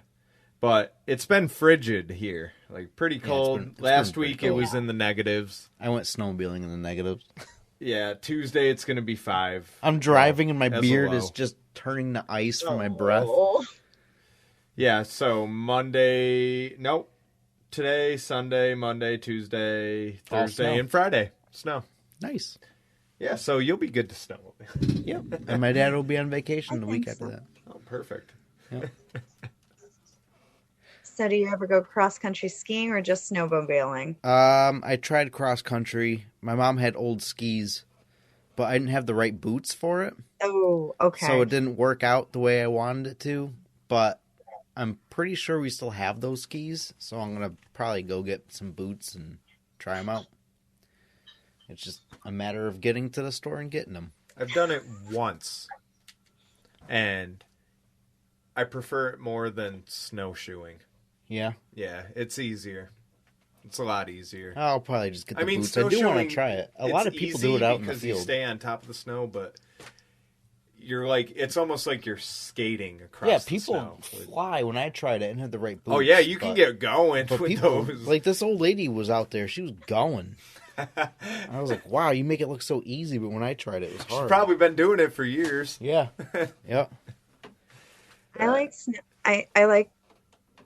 But it's been frigid here. Like pretty cold. it's been Last pretty week cold. it was in the negatives. I went snowmobiling in the negatives. Yeah, Tuesday it's going to be 5. I'm driving and my As a beard low. is just turning to ice from my breath. Oh. Yeah, so Monday, nope. Today, Sunday, Monday, Tuesday, All Thursday, snow. and Friday. Snow. Nice. Yeah, so you'll be good to snow. Yep. And my dad will be on vacation the week think after so. that. Oh, perfect. Yep. So do you ever go cross-country skiing or just snowmobiling? I tried cross country. My mom had old skis, but I didn't have the right boots for it. Oh, okay. So it didn't work out the way I wanted it to. But I'm pretty sure we still have those skis. So I'm going to probably go get some boots and try them out. It's just a matter of getting to the store and getting them. I've done it once, and I prefer it more than snowshoeing. Yeah. Yeah, it's easier. It's a lot easier. I'll probably just get the boots. I do snowshoeing, want to try it. A lot of people do it out in the because you field. stay on top of the snow, but you're like, it's almost like you're skating across Yeah, the people snow. fly when I tried it and had the right boots. Oh, yeah, you can get going but with people, those. like this old lady was out there. She was going. I was like, wow, you make it look so easy, but when I tried it, it was hard. She's probably been doing it for years. Yeah. Yeah. I like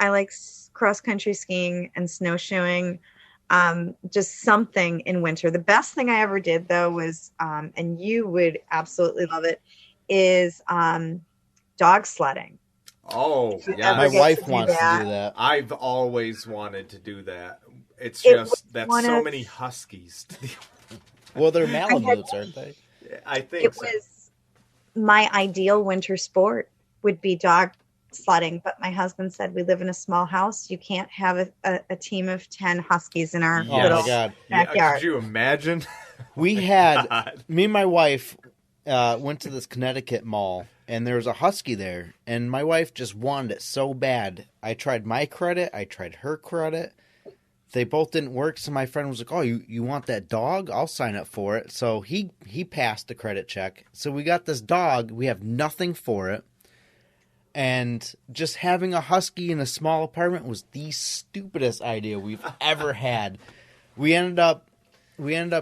I like cross country skiing and snowshoeing. Just something in winter. The best thing I ever did though was, and you would absolutely love it, is dog sledding. Oh, yeah. My wife wants to do that. I've always wanted to do that. It's It just was that's one so of- many huskies. Well, they're Malamutes, aren't they? I think It so. was my ideal winter sport would be dog sledding, but my husband said we live in a small house. You can't have a team of 10 huskies in our Oh my little God. backyard. Could you imagine? We had God. me and my wife went to this Connecticut mall, and there was a husky there, and my wife just wanted it so bad. I tried my credit, I tried her credit. They both didn't work, so my friend was like, "Oh, you want that dog? I'll sign up for it." So he passed the credit check. So we got this dog. We have nothing for it. And just having a husky in a small apartment was the stupidest idea we've ever had. We ended up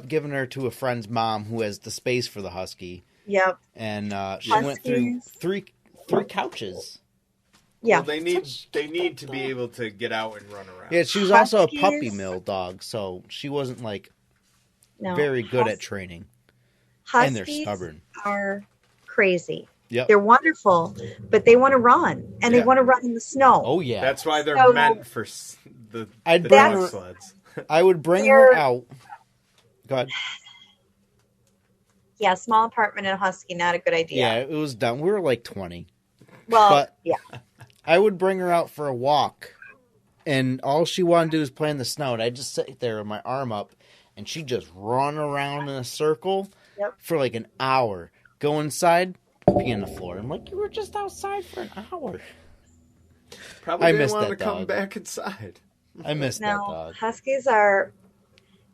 giving her to a friend's mom who has the space for the husky, Yep. and she went through three couches. Yeah. Well, they need to be able to get out and run around. Yeah, she was also a Huskies- puppy mill dog, so she wasn't like No. very good at training, and they're Huskies stubborn. are crazy. Yep. They're wonderful, but they want to run, and Yeah. they want to run in the snow. Oh yeah, That's why they're So- meant for the I'd the bring dog her- sleds. I would bring They're- her out. Go ahead. Yeah, small apartment and a husky, not a good idea. Yeah, it was done. We were like 20. Well, But- yeah. I would bring her out for a walk, and all she wanted to do was play in the snow. And I'd just sit there with my arm up, and she'd just run around in a circle Yep. for like an hour. Go inside, pee on the floor. I'm like, you were just outside for an hour. Probably I didn't missed want that to come dog. back inside. I missed that No, dog. huskies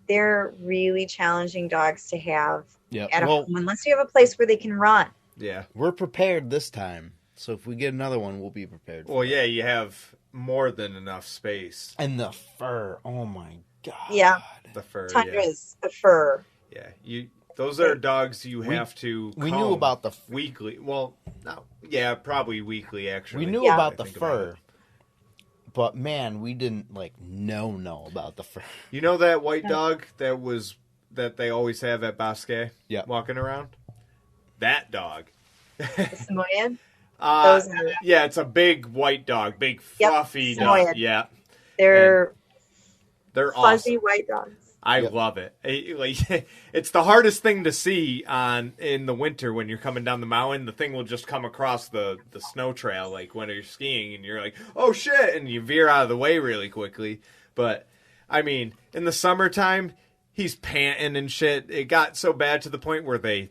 they're really challenging dogs to have Yeah. at Well, home, unless you have a place where they can run. Yeah. we're prepared this time. So if we get another one, we'll be prepared. Well, yeah, you have more than enough space. And the fur. Oh my god. Yeah. The fur. Tundras, the fur. Yeah. Those are dogs you We- have to. we knew comb about the- weekly. Well, no. Yeah, probably weekly. Actually, We knew Yeah. about I the think about fur. it. But man, we didn't like know about the fur. You know that white dog that they always have at Bosque? Yeah. Walking around. That dog. The Samoyed. Uh, Those are- yeah, it's a big white dog, big Yep, fluffy Samoyed. dog. Yeah, They're they're fuzzy awesome. white dogs. I Yep. love it. It's the hardest thing to see in the winter when you're coming down the mountain. The thing will just come across the snow trail, like when you're skiing, and you're like, "Oh shit!" and you veer out of the way really quickly. But I mean, in the summertime, he's panting and shit. It got so bad to the point where they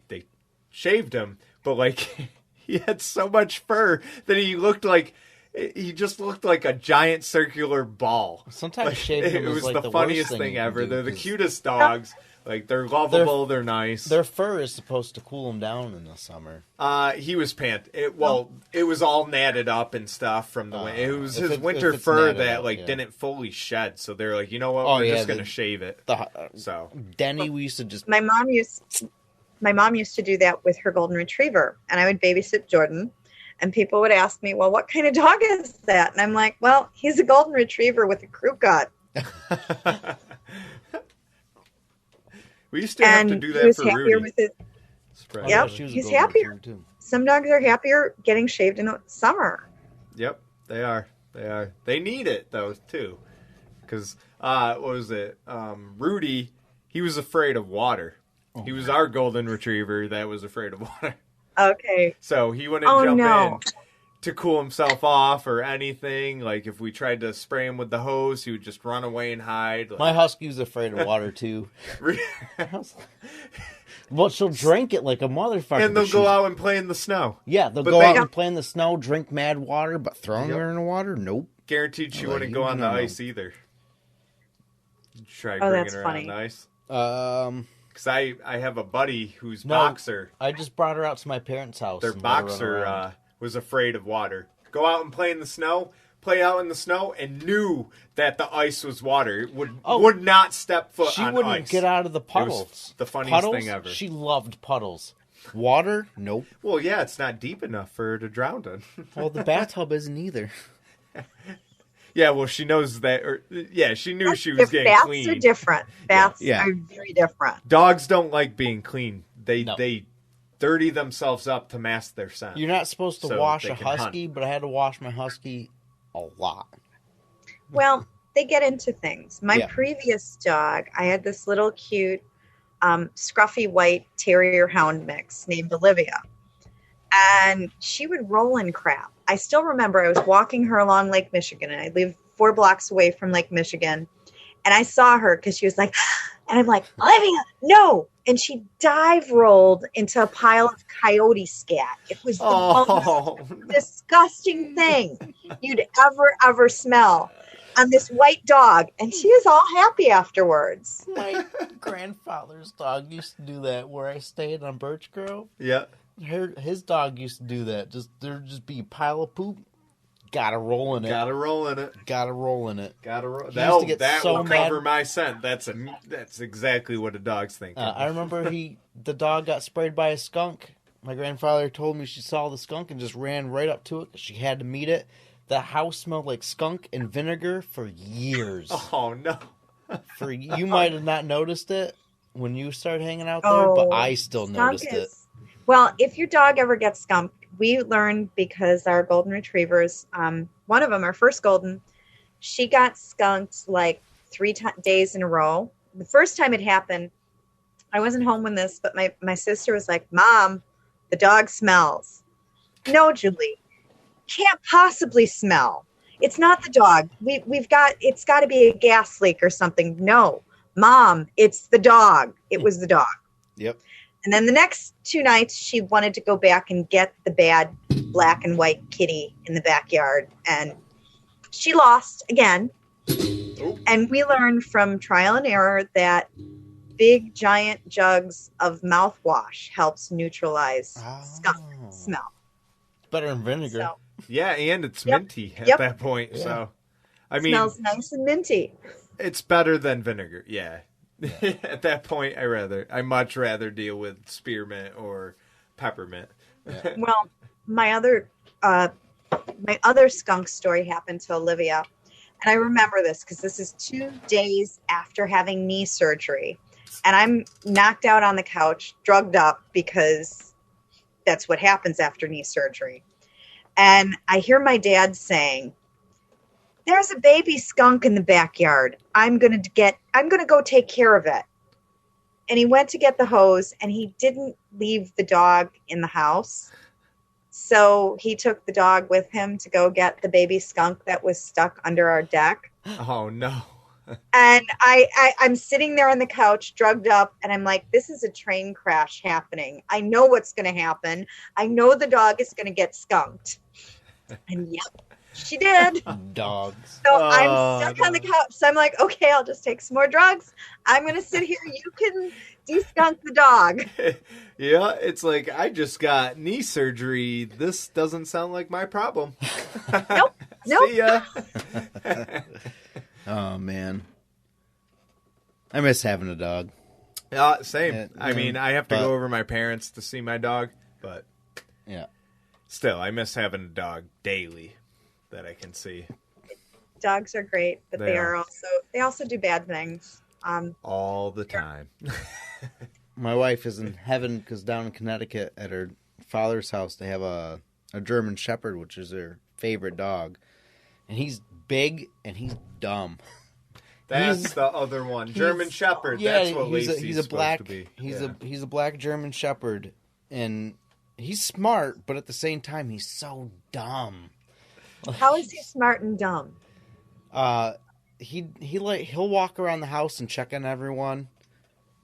shaved him, but like he had so much fur that he just looked like a giant circular ball. Sometimes Like, shaving it them is was like the the funniest worst thing you can ever. do, They're the 'cause cutest dogs. Like they're lovable. They're nice. Their fur is supposed to cool them down in the summer. He was it was all natted up and stuff from the winter. It was if his it- winter if it's fur natted that up, like yeah. didn't fully shed. So they're like, you know what? Oh, We're yeah, just gonna the- shave it. The So Denny, we used to just My mom used to do that with her golden retriever, and I would babysit Jordan, and people would ask me, "Well, what kind of dog is that?" And I'm like, "Well, he's a golden retriever with a crew cut." we used to have And to do he that was for happier Rudy. with it. Spread Oh, Yep. she was a he's golden happier. retriever, too. Some dogs are happier getting shaved in the summer. Yep, they are. They are. They need it though too, because what was it? Rudy, he was afraid of water. He was our golden retriever that was afraid of water. Okay. So he wouldn't Oh, jump no. in to cool himself off or anything. Like if we tried to spray him with the hose, he would just run away and hide. Like, My husky was afraid of water too. Well, she'll drink it like a motherfucker. and they'll but go she's- out and play in the snow. Yeah, they'll but go they- out and play in the snow, drink mad water, but throwing Yep. her in the water, nope. Guaranteed she Well, wouldn't you go on the don't know. ice either. Try Oh, bringing that's her funny. on the ice. Because I have a buddy whose No, boxer, I just brought her out to my parents' house. their and let her run boxer around. was afraid of water. Go out and play in the snow, play out in the snow, and knew that the ice was water. Would not step foot She on wouldn't ice. get out of the It puddles. was the funniest Puddles? thing ever. She loved puddles. Water? Nope. Well, yeah, it's not deep enough for her to drown in. Well, the bathtub isn't either. Yeah, well, she knows that. She knew she was getting Baths clean. are different. Baths Yeah. are very different. Dogs don't like being clean. They No. dirty themselves up to mask their scent. You're not supposed to So wash they a can hunt. husky, but I had to wash my husky a lot. Well, they get into things. My Yeah. previous dog, I had this little cute, scruffy white terrier hound mix named Olivia. And she would roll in crap. I still remember I was walking her along Lake Michigan, and I live 4 blocks away from Lake Michigan. And I saw her because she was like, and I'm like, Olivia, no. And she dive rolled into a pile of coyote scat. It was the most disgusting thing you'd ever smell on this white dog. And she was all happy afterwards. My grandfather's dog used to do that where I stayed on Birch Grove. Yeah. His dog used to do that. There'd just be a pile of poop. Gotta roll in it. Gotta roll in it. Gotta roll in it. Gotta roll. He used to get That so will mad. cover my scent. That's exactly what a dog's thinking. I remember the dog got sprayed by a skunk. My grandfather told me she saw the skunk and just ran right up to it because she had to meet it. The house smelled like skunk and vinegar for years. Oh no! You might have not noticed it when you started hanging out there, but I still noticed it. Well, if your dog ever gets skunked, we learned because our golden retrievers, one of them, our first golden, she got skunked like 3 days in a row. The first time it happened, I wasn't home when this, but my sister was like, Mom, the dog smells. No, Julie, can't possibly smell. It's not the dog. It's got to be a gas leak or something. No, Mom, it's the dog. It was the dog. Yep. And then the next 2 nights, she wanted to go back and get the bad black and white kitty in the backyard. And she lost again. And we learned from trial and error that big, giant jugs of mouthwash helps neutralize skunk smell. Better than vinegar. So, Yeah, and it's Yep. minty at Yep. that point. Yeah. So, I mean, smells nice and minty. it's better than vinegar. Yeah. At that point, I much rather deal with spearmint or peppermint. Well, my other skunk story happened to Olivia. And I remember this because this is 2 days after having knee surgery. And I'm knocked out on the couch, drugged up, because that's what happens after knee surgery. And I hear my dad saying, there's a baby skunk in the backyard. I'm going to go take care of it. And he went to get the hose, and he didn't leave the dog in the house. So he took the dog with him to go get the baby skunk that was stuck under our deck. Oh no! And I'm sitting there on the couch, drugged up, and I'm like, this is a train crash happening. I know what's going to happen. I know the dog is going to get skunked. And yep, she did. Dogs. So I'm stuck on the couch. So I'm like, okay, I'll just take some more drugs. I'm going to sit here. You can de-skunk the dog. Yeah, it's like, I just got knee surgery. This doesn't sound like my problem. Nope. See ya. Oh, man. I miss having a dog. Same. Yeah, I mean, I have to but- go over my parents to see my dog, but Yeah. still, I miss having a dog daily that I can see Dogs are great, but They they are. also do bad things. all the time. My wife is in heaven because down in Connecticut at her father's house, they have a German Shepherd, which is their favorite dog. And he's big and he's dumb. That's the other one. German Shepherd. Yeah, That's what Lacey's he's a supposed black. to be. He's a black German Shepherd, and he's smart, but at the same time, he's so dumb. How is he smart and dumb? He'll walk around the house and check on everyone,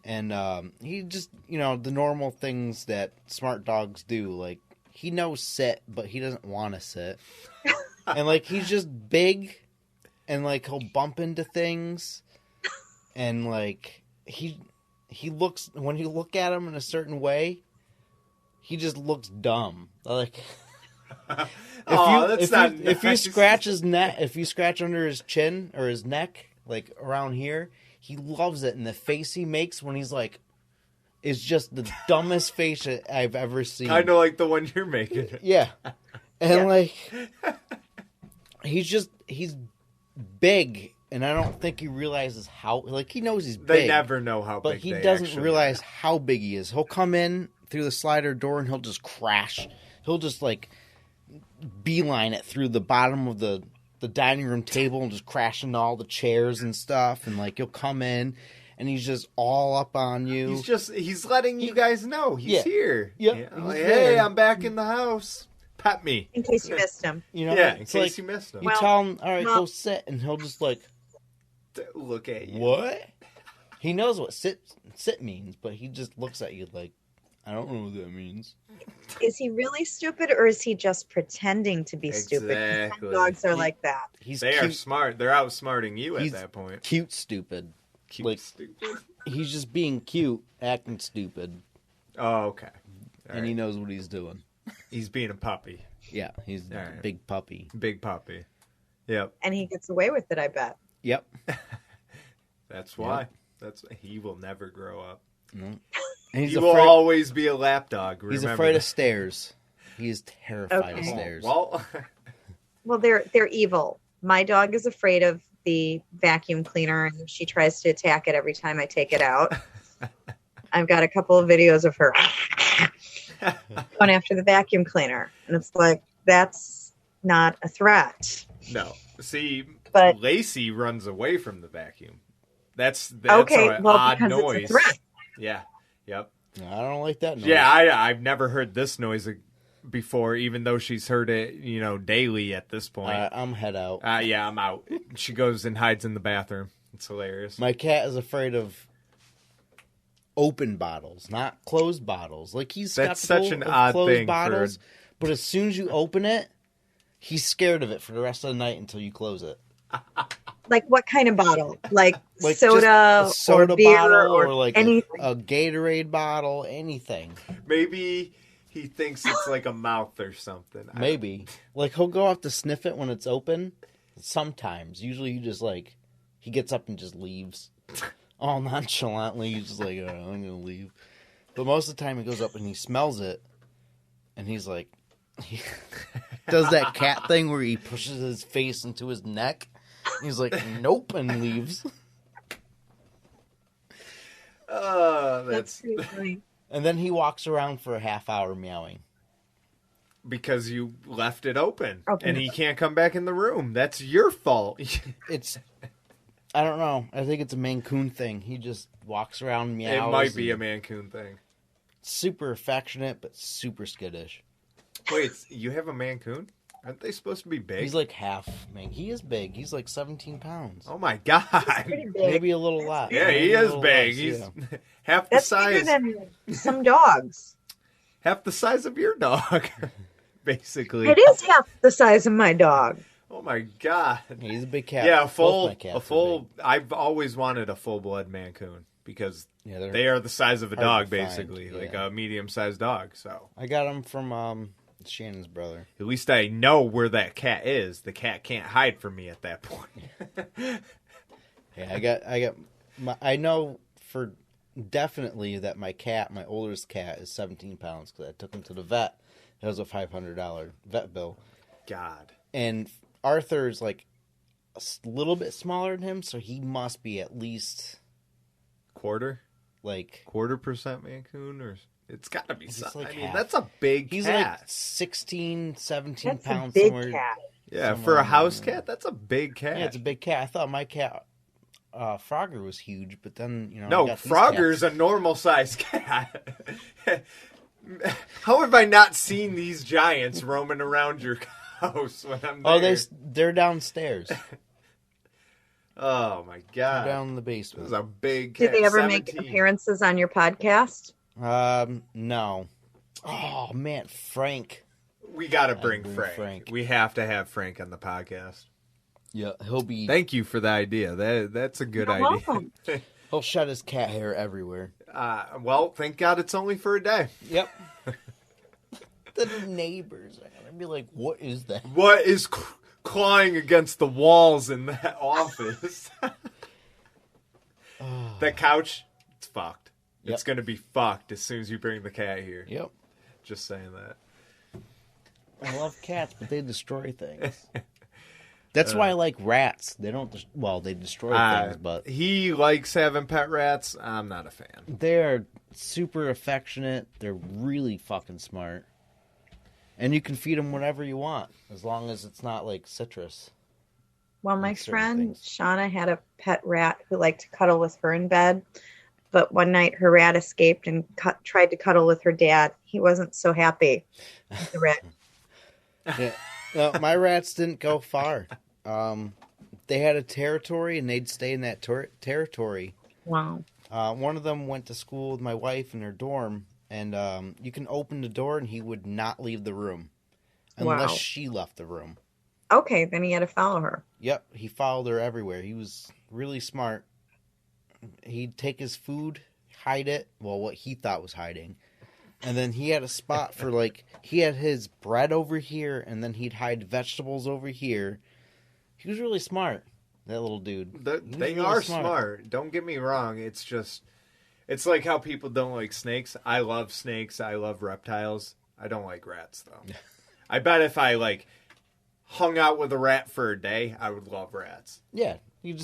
and he just the normal things that smart dogs do. Like he knows sit, but he doesn't want to sit. And, like, he's just big, and, like, he'll bump into things, and, like, he looks, when you look at him in a certain way, he just looks dumb. Like, if you scratch his neck, if you scratch under his chin or his neck, like, around here, he loves it, and the face he makes when he's, like, is just the dumbest face that I've ever seen. Kind of like the one you're making. Yeah. And, like, he's big, and I don't think he realizes how, like, he knows he's big. They never know how big but he doesn't realize how big he is. He'll come in through the slider door, and he'll just crash. He'll just, like, beeline it through the bottom of the dining room table and just crash into all the chairs and stuff. And, like, he'll come in, and he's just all up on you. He's letting you guys know he's here. Yep. Yeah, like, hey, I'm back in the house. Pet me. In case you missed him. You know? Yeah, in it's case like, you missed him. You tell him, all right, go sit, and he'll just, like, look at you. what? He knows what sit means, but he just looks at you like, I don't know what that means. Is he really stupid, or is he just pretending to be stupid? Exactly. Dogs are like that. They are smart. They're outsmarting you at that point. Cute stupid. Cute stupid. He's just being cute, acting stupid. Oh, okay. And he knows what he's doing. He's being a puppy. Yeah, he's a big puppy. Big puppy. Yep. And he gets away with it, I bet. Yep. That's why. He will never grow up. No. And He will always be a lapdog. He's afraid of stairs. He's terrified of stairs. Well, they're evil. My dog is afraid of the vacuum cleaner, and she tries to attack it every time I take it out. I've got a couple of videos of her going after the vacuum cleaner, and it's like, that's not a threat. No. See, but Lacey runs away from the vacuum. That's okay, an well, odd because noise. it's a threat. Yeah. Yep. I don't like that noise. Yeah, I've never heard this noise before, even though she's heard it, daily at this point. I'm head out. Yeah, I'm out. She goes and hides in the bathroom. It's hilarious. My cat is afraid of open bottles, not closed bottles. Like, he's That's skeptical such an of odd closed thing bottles, but as soon as you open it, he's scared of it for the rest of the night until you close it. Like, what kind of bottle? Like soda or beer bottle or like anything. a Gatorade bottle, anything. Maybe he thinks it's like a mouth or something. Maybe. Like, he'll go off to sniff it when it's open. Sometimes. Usually he gets up and just leaves. All nonchalantly. He's just like, oh, I'm going to leave. But most of the time he goes up and he smells it. And he's like, he does that cat thing where he pushes his face into his neck. He's like, nope, and leaves. That's pretty funny. And then he walks around for a half hour meowing. Because you left it open. And he can't come back in the room. That's your fault. I don't know. I think it's a Maine Coon thing. He just walks around meows. It might be a Maine Coon thing. Super affectionate, but super skittish. Wait, you have a Maine Coon? Aren't they supposed to be big? He's like half Maine. He is big. He's like 17 pounds. Oh my god. Maybe a little lot. Yeah, he is big. He's half the size. That's bigger than some dogs. Half the size of your dog, basically. It is half the size of my dog. Oh my god. He's a big cat. Yeah, a Both full. I've always wanted a full blood Maine Coon because they are the size of a dog, basically, like a medium sized dog. So I got him from Shannon's brother. At least I know where that cat is. The cat can't hide from me at that point. Yeah, I know for definitely that my oldest cat is 17 pounds because I took him to the vet. It was a $500 vet bill. God. And Arthur's like a little bit smaller than him, so he must be at least quarter percent Maine Coon, or it's got to be something. Like I mean, that's a big cat. He's like 16, 17 that's pounds. A big somewhere. cat. Yeah, for a house cat, that's a big cat. Yeah, it's a big cat. I thought my cat Frogger was huge, but then no, Frogger's a normal sized cat. How have I not seen these giants roaming around your house when I'm there? Oh, they're downstairs. Oh my god! They're down in the basement. This is a big cat. Do they ever 17. make appearances on your podcast? No. Oh man, Frank. We got to bring bring Frank. Frank. We have to have Frank on the podcast. Yeah, he'll be. Thank you for the idea. That's a good You're idea. welcome. He'll shed his cat hair everywhere. Well, thank God it's only for a day. Yep. The neighbors are gonna be like, "What is that?" What is clawing against the walls in that office? That couch, it's fucked. Yep. It's going to be fucked as soon as you bring the cat here. Yep. Just saying that. I love cats, but they destroy things. That's why I like rats. They don't. They destroy things, but he likes having pet rats. I'm not a fan. they're super affectionate. They're really fucking smart, and you can feed them whatever you want as long as it's not like citrus. Well, my Like certain friend things. Shauna had a pet rat who liked to cuddle with her in bed. But one night her rat escaped and tried to cuddle with her dad. He wasn't so happy with the rat. Yeah. No, my rats didn't go far. They had a territory, and they'd stay in that territory. Wow. One of them went to school with my wife in her dorm, and you can open the door, and he would not leave the room unless Wow. she left the room. Okay, then he had to follow her. Yep, he followed her everywhere. He was really smart. He'd take his food, hide it, well, what he thought was hiding, and then he had a spot for, like, he had his bread over here, and then he'd hide vegetables over here. He was really smart, that little dude. He was They really are smart. Don't get me wrong. It's just, it's like how people don't like snakes. I love snakes. I love reptiles. I don't like rats, though. I bet if I, like, hung out with a rat for a day, I would love rats. Yeah, you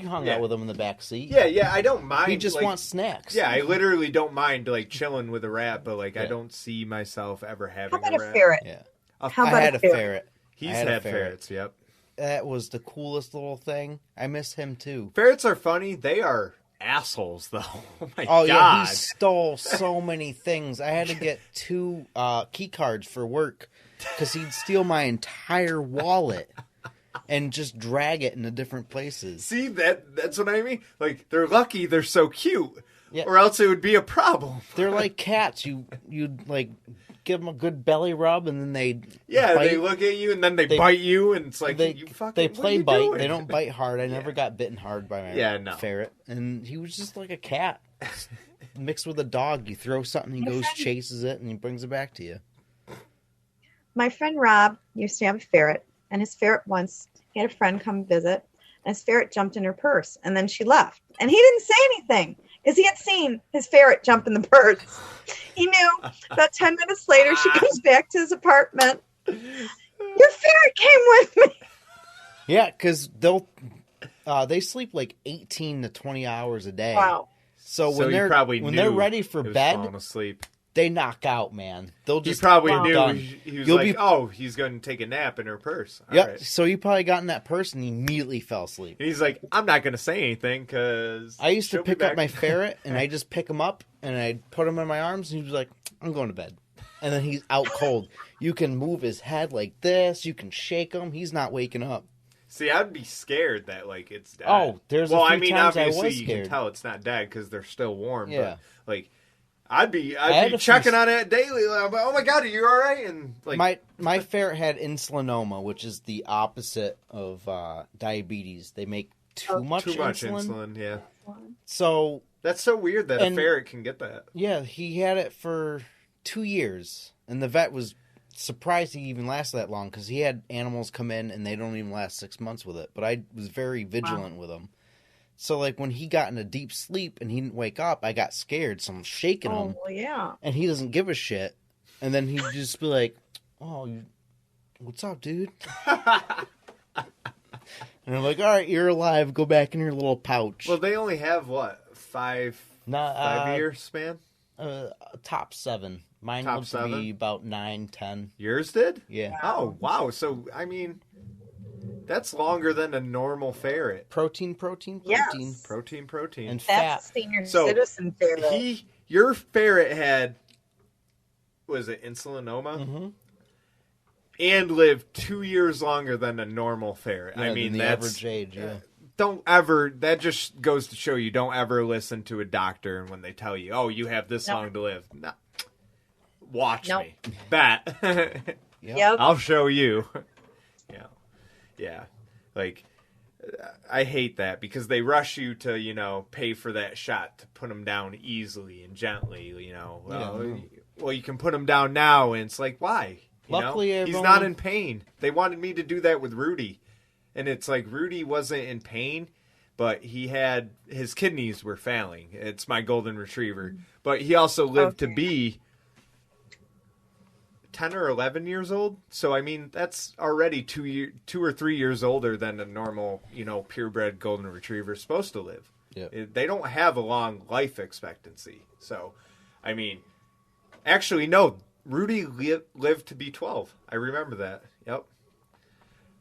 hung out with him in the back seat. Yeah, I don't mind. He just like, wants snacks. Yeah, I literally don't mind, like, chilling with a rat, but, like, I Yeah. don't see myself ever having How about a rat. a ferret? Yeah. How I about had a a ferret? ferret. He's I had a had ferret. ferrets, yep. That was the coolest little thing. I miss him too. Ferrets are funny. They are assholes, though. Oh, my Oh God. yeah, he stole so many things. I had to get 2 key cards for work because he'd steal my entire wallet and just drag it into different places. See, that's what I mean? Like, they're lucky they're so cute. Yeah. Or else it would be a problem. They're like cats. You'd like give them a good belly rub and then they They look at you and then they bite you, and it's like, you fucking, they what are play you bite. doing? They don't bite hard. I never got bitten hard by my ferret, and he was just like a cat mixed with a dog. You throw something, he goes, chases it, and he brings it back to you. My friend Rob used to have a ferret, and his ferret once, he had a friend come visit, and his ferret jumped in her purse, and then she left. And he didn't say anything, because he had seen his ferret jump in the purse. He knew. About 10 minutes later, she comes back to his apartment. Your ferret came with me. Yeah, because they sleep like 18 to 20 hours a day. Wow. So So when he they're probably when knew they're ready for he was bed, falling asleep. they knock out, man. They'll He just probably Wow. knew. Done. He was You'll like, be- oh, he's going to take a nap in her purse. All Yep. right. So you probably got in that purse and he immediately fell asleep. And he's like, I'm not going to say anything because I used to pick up my ferret and I just pick him up and I'd put him in my arms and he was like, I'm going to bed. And then he's out cold. You can move his head like this. You can shake him. He's not waking up. See, I'd be scared that, like, it's dead. Oh, there's a well, few I mean, times I obviously was you scared. can tell it's not dead because they're still warm. Yeah. But, like, I'd be had a checking few- on it daily. Like, oh my God, are you all right? And like, My ferret had insulinoma, which is the opposite of diabetes. They make too much insulin. Yeah, So that's so weird that a And- ferret can get that. yeah, he had it for 2 years, and the vet was surprised he even lasted that long because he had animals come in and they don't even last 6 months with it. But I was very vigilant with him. So like when he got in a deep sleep and he didn't wake up, I got scared. So I'm shaking him, Oh, well, yeah. and he doesn't give a shit. And then he'd just be like, "Oh, what's up, dude?" And I'm like, "All right, you're alive. Go back in your little pouch." Well, they only have what 5 year span. Top 7. Mine Top lived to 7? be about 9, 10. Yours did? Yeah. Oh wow! So I mean, that's longer than a normal ferret. Protein. Yes. Protein. And fat. That's a senior So, citizen ferret. Your ferret had, was it insulinoma? Mm-hmm. And lived 2 years longer than a normal ferret. Yeah, I mean, the that's average age, yeah. Don't ever. That just goes to show you don't ever listen to a doctor when they tell you, "Oh, you have this Nope. long to live." No. Watch Nope. me. Bet. Yep. I'll show you. Yeah. Like, I hate that because they rush you to, pay for that shot to put them down easily and gently, Well, you can put him down now, and it's like, why? Luckily, he's not in pain. They wanted me to do that with Rudy, and it's like Rudy wasn't in pain, but his kidneys were failing. It's my golden retriever, but he also lived to be 10 or 11 years old. So I mean, that's already 2 or 3 years older than a normal, purebred golden retriever is supposed to live. Yeah. They don't have a long life expectancy. So, I mean, actually, no. Rudy lived to be 12. I remember that. Yep.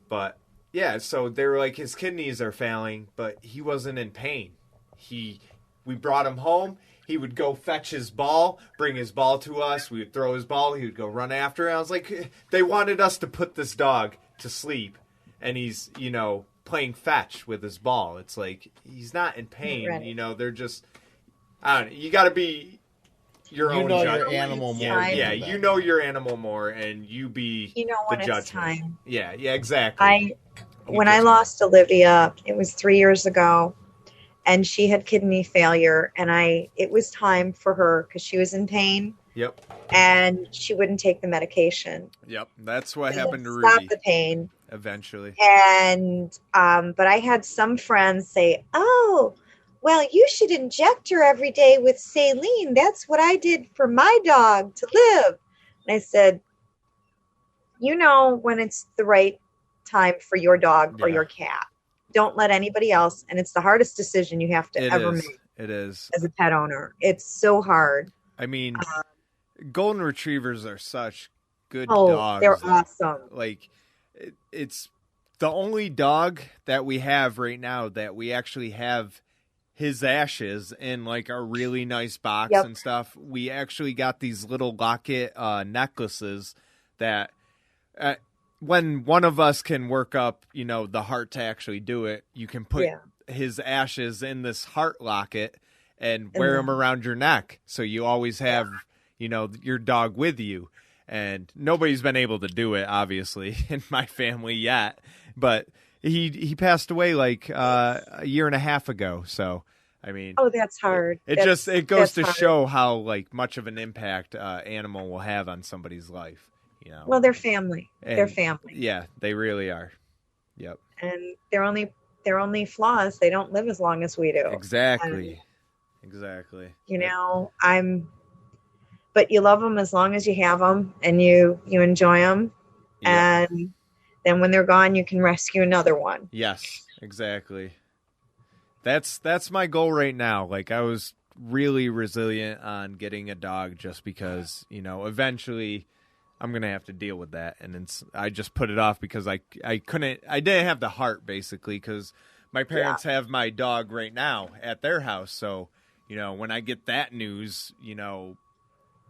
But, yeah, so they were like, his kidneys are failing, but he wasn't in pain. We brought him home. He would go fetch his ball, bring his ball to us. We would throw his ball. He would go run after it. I was like, they wanted us to put this dog to sleep, and he's, playing fetch with his ball. It's like, he's not in pain. Right. They're just, I don't know. You got to be your own judge. Your animal more. Yeah, you know your animal more, and you be when the judge. it's time. Yeah, exactly. When I lost Olivia, it was 3 years ago, and she had kidney failure, and it was time for her because she was in pain. Yep. And she wouldn't take the medication. Yep, that's what happened to Stop Rudy. the pain. Eventually. And but I had some friends say, "Oh, well, you should inject her every day with saline. That's what I did for my dog to live." And I said, when it's the right time for your dog or your cat. Don't let anybody else. And it's the hardest decision you have to ever make. It is. As a pet owner. It's so hard. I mean, golden retrievers are such good dogs. They're awesome. Like, it's the only dog that we have right now that we actually have his ashes in like a really nice box and stuff. We actually got these little locket necklaces that when one of us can work up, the heart to actually do it, you can put his ashes in this heart locket and wear them around your neck. So you always have, your dog with you. And nobody's been able to do it, obviously, in my family yet. But he passed away like a year and a half ago. So, I mean, that's hard. It goes to show how like much of an impact animal will have on somebody's life. Well, they're family. They're family. Yeah, they really are. Yep. And their only flaws, they don't live as long as we do. Exactly. But you love them as long as you have them, and you enjoy them, and then when they're gone, you can rescue another one. Yes, exactly. That's my goal right now. Like, I was really resilient on getting a dog just because, eventually I'm going to have to deal with that. And I just put it off because I didn't have the heart, basically, because my parents have my dog right now at their house. So, when I get that news,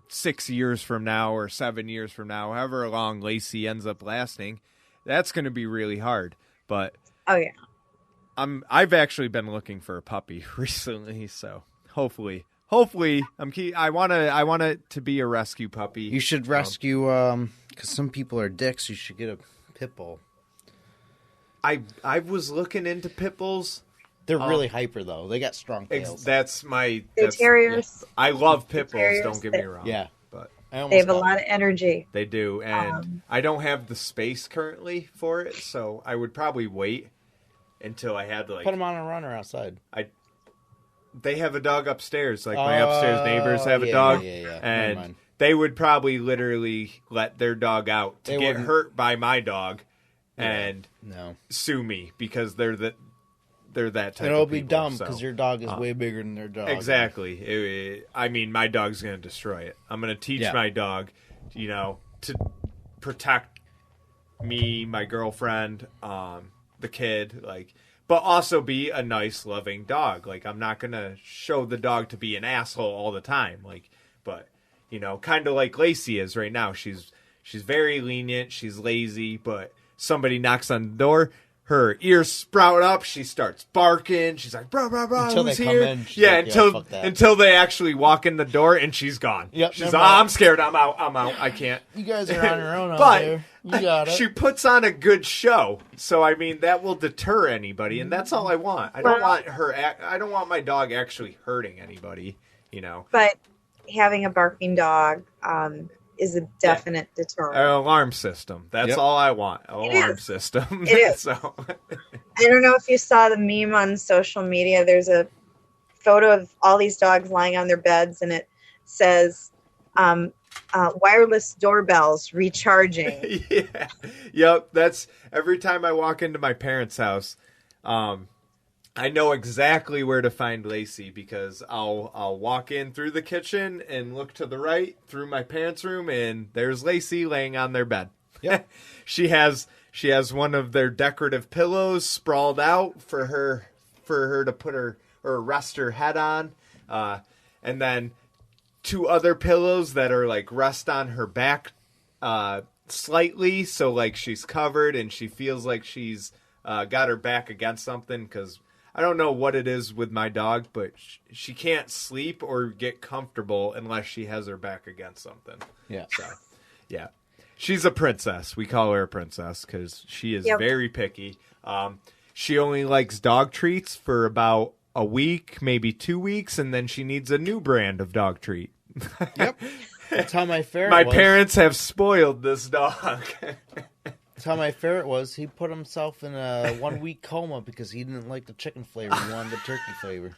6 years from now or 7 years from now, however long Lacey ends up lasting, that's going to be really hard. But I've actually been looking for a puppy recently, so hopefully I want it to be a rescue puppy. You should rescue because some people are dicks. You should get a pit bull. I was looking into pit bulls. They're really hyper though. They got strong tails. They're terriers. Yeah. I love pit bulls. Don't get me wrong. Yeah, but they have a lot of energy. They do, and I don't have the space currently for it, so I would probably wait until I had to put them on a runner outside. They have a dog upstairs. Like my upstairs neighbors have a dog, and they would probably literally let their dog out to get hurt by my dog, and sue me because they're that type. And it'll of be people, dumb because your dog is way bigger than their dog. Exactly. I mean, my dog's going to destroy it. I'm going to teach my dog, to protect me, my girlfriend, the kid, but also be a nice, loving dog. Like, I'm not going to show the dog to be an asshole all the time. But kind of like Lacey is right now. She's very lenient. She's lazy, but somebody knocks on the door, her ears sprout up. She starts barking. She's like, bro, Until who's they here? come in, she's Yeah, like, fuck that. until they actually walk in the door and she's gone. Yep, she's never like, mind. I'm scared. I'm out. I can't. You guys are on your own out But there. You got it. she puts on a good show. So, I mean, that will deter anybody. And that's all I want. I don't want I don't want my dog actually hurting anybody, you know. But having a barking dog is a definite deterrent. An alarm system. That's all I want. An alarm system. It is. So. I don't know if you saw the meme on social media. There's a photo of all these dogs lying on their beds, and it says, wireless doorbells recharging. Yeah. Yep. That's every time I walk into my parents' house. I know exactly where to find Lacey because I'll walk in through the kitchen and look to the right through my parents' room, and there's Lacey laying on their bed. Yeah. She has one of their decorative pillows sprawled out for her to put her or rest her head on, and then two other pillows that are like rest on her back slightly, so like she's covered and she feels like she's got her back against something because. I don't know what it is with my dog, but she can't sleep or get comfortable unless she has her back against something. Yeah. So, yeah. She's a princess. We call her a princess because she is very picky. She only likes dog treats for about a week, maybe 2 weeks, and then she needs a new brand of dog treat. Yep. That's how my ferret was. Parents have spoiled this dog. That's how my ferret was. He put himself in a 1 week coma because he didn't like the chicken flavor. He wanted the turkey flavor.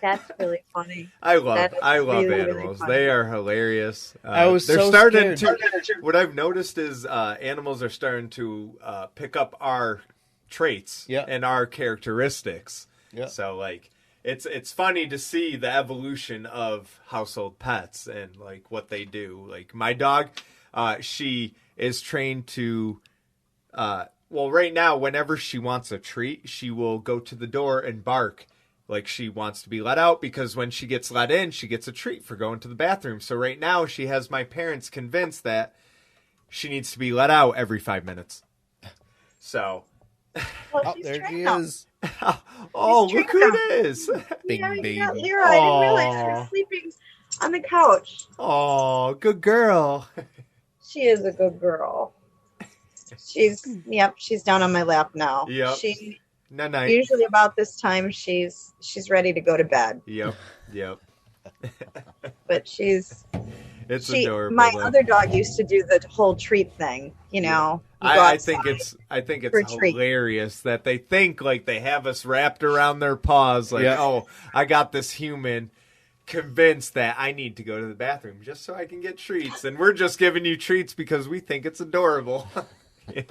That's really funny. I love really, animals. really they are hilarious. I was they're so starting scared. to. What I've noticed is animals are starting to pick up our traits and our characteristics. Yeah. So like it's funny to see the evolution of household pets and like what they do. Like my dog, she is trained to. Well, right now, whenever she wants a treat, she will go to the door and bark. Like she wants to be let out because when she gets let in, she gets a treat for going to the bathroom. So right now she has my parents convinced that she needs to be let out every 5 minutes. So. Well, There she is. Oh, look who it is. Big yeah, baby. you got Lyra. I didn't realize she was sleeping on the couch. Oh, good girl. She is a good girl. She's down on my lap now. Yep. She Night. usually about this time she's ready to go to bed. Yep. But It's adorable. My though. other dog used to do the whole treat thing, you know. You go I outside. think it's for a treat. hilarious that they think like they have us wrapped around their paws like, oh, I got this human convinced that I need to go to the bathroom just so I can get treats, and we're just giving you treats because we think it's adorable.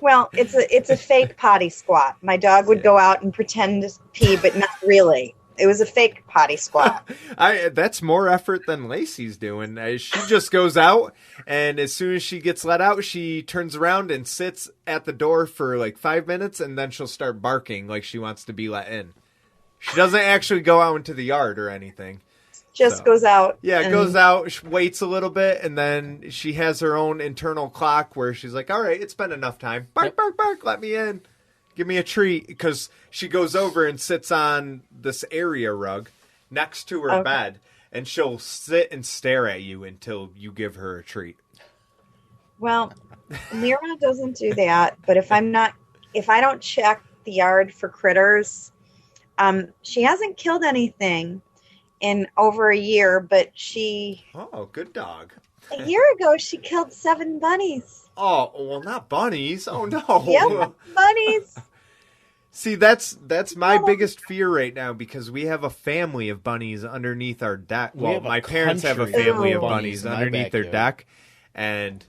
Well, it's a fake potty squat. My dog would go out and pretend to pee, but not really. It was a fake potty squat. That's more effort than Lacey's doing. She just goes out, and as soon as she gets let out, she turns around and sits at the door for like 5 minutes, and then she'll start barking like she wants to be let in. She doesn't actually go out into the yard or anything. Just goes out. Yeah, it goes out, she waits a little bit, and then she has her own internal clock where she's like, all right, it's been enough time. Bark, bark, bark, let me in. Give me a treat. Because she goes over and sits on this area rug next to her bed, and she'll sit and stare at you until you give her a treat. Well, Lyra doesn't do that, but if I don't check the yard for critters, she hasn't killed anything in over a year, but Oh, good dog. a year ago she killed 7 bunnies. Oh, well, not bunnies. Oh, no. Yep, bunnies. See, that's my biggest fear right now because we have a family of bunnies underneath our deck. Well, my parents have a country family of of bunnies bunnies in my underneath their backyard. deck, and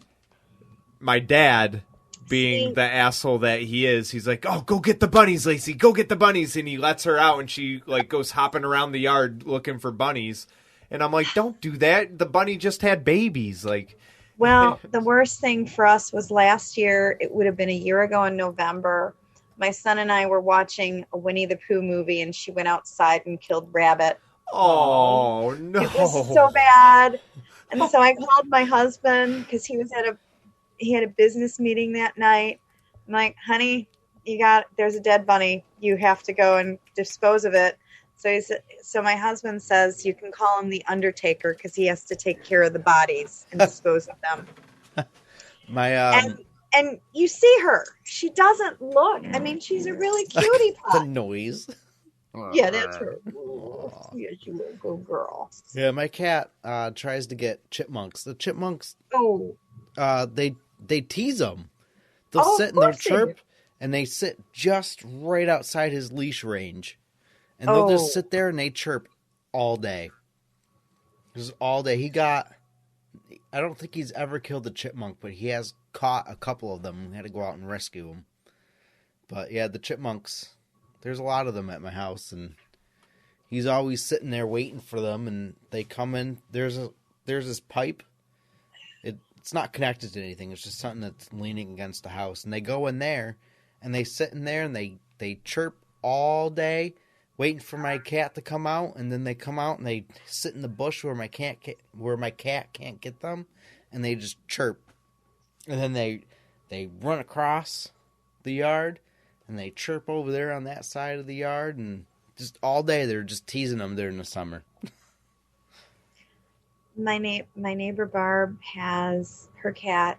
my dad, being the asshole that he is, he's like, "Oh, go get the bunnies, Lacey. Go get the bunnies," and he lets her out, and she like goes hopping around the yard looking for bunnies, and I'm like, "Don't do that. The bunny just had babies." Like, Well, the worst thing for us was last year. It would have been a year ago in November. My son and I were watching a Winnie the Pooh movie, and she went outside and killed Rabbit. oh no, It was so bad. And so I called my husband because he had a business meeting that night. I'm like, honey, there's a dead bunny. You have to go and dispose of it. So my husband says you can call him the Undertaker because he has to take care of the bodies and dispose of them. And you see her. She doesn't look. I mean, she's a really cutie pie. The noise. Yeah, that's her. Yes, you a good girl. Yeah, my cat tries to get chipmunks. The chipmunks, they tease him. They'll sit and they'll chirp, and they sit just right outside his leash range. And they'll just sit there and they chirp all day. Just all day. I don't think he's ever killed a chipmunk, but he has caught a couple of them and had to go out and rescue them. But yeah, the chipmunks, there's a lot of them at my house, and he's always sitting there waiting for them, and they come in. There's this pipe. It's not connected to anything. It's just something that's leaning against the house, and they go in there, and they sit in there, and they chirp all day, waiting for my cat to come out, and then they come out and they sit in the bush where my cat can't get them, and they just chirp, and then they run across the yard, and they chirp over there on that side of the yard, and just all day they're just teasing them during the summer. My neighbor Barb has her cat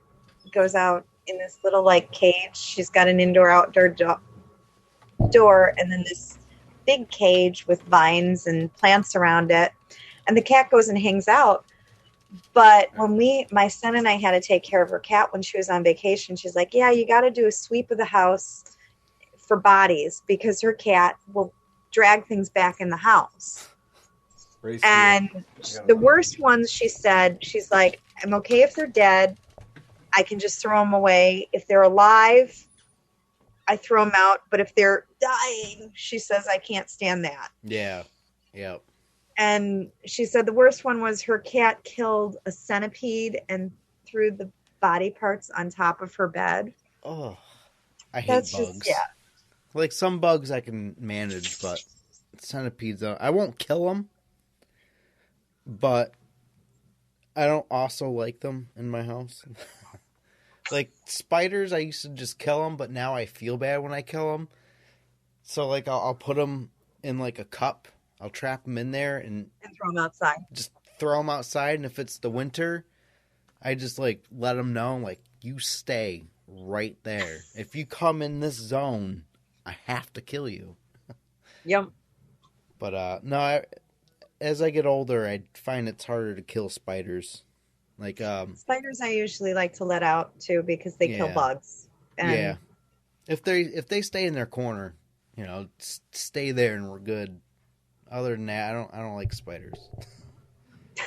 goes out in this little like cage. She's got an indoor-outdoor door, and then this big cage with vines and plants around it, and the cat goes and hangs out. But when my son and I had to take care of her cat when she was on vacation, she's like, yeah, you got to do a sweep of the house for bodies because her cat will drag things back in the house. And the worst ones, she said, she's like, I'm okay if they're dead. I can just throw them away. If they're alive, I throw them out, but if they're dying, she says, I can't stand that. Yeah. Yep. And she said the worst one was her cat killed a centipede and threw the body parts on top of her bed. Oh, I hate bugs. Like some bugs I can manage, but centipedes, I won't kill them, but I don't also like them in my house. Like spiders, I used to just kill them, but now I feel bad when I kill them. So like I'll put them in like a cup. I'll trap them in there and throw them outside. Just throw them outside, and if it's the winter, I just like let them know like you stay right there. If you come in this zone, I have to kill you. Yep. But no, as I get older, I find it's harder to kill spiders. Like spiders, I usually like to let out too because they kill bugs. And yeah, if they stay in their corner, stay there and we're good. Other than that, I don't like spiders. I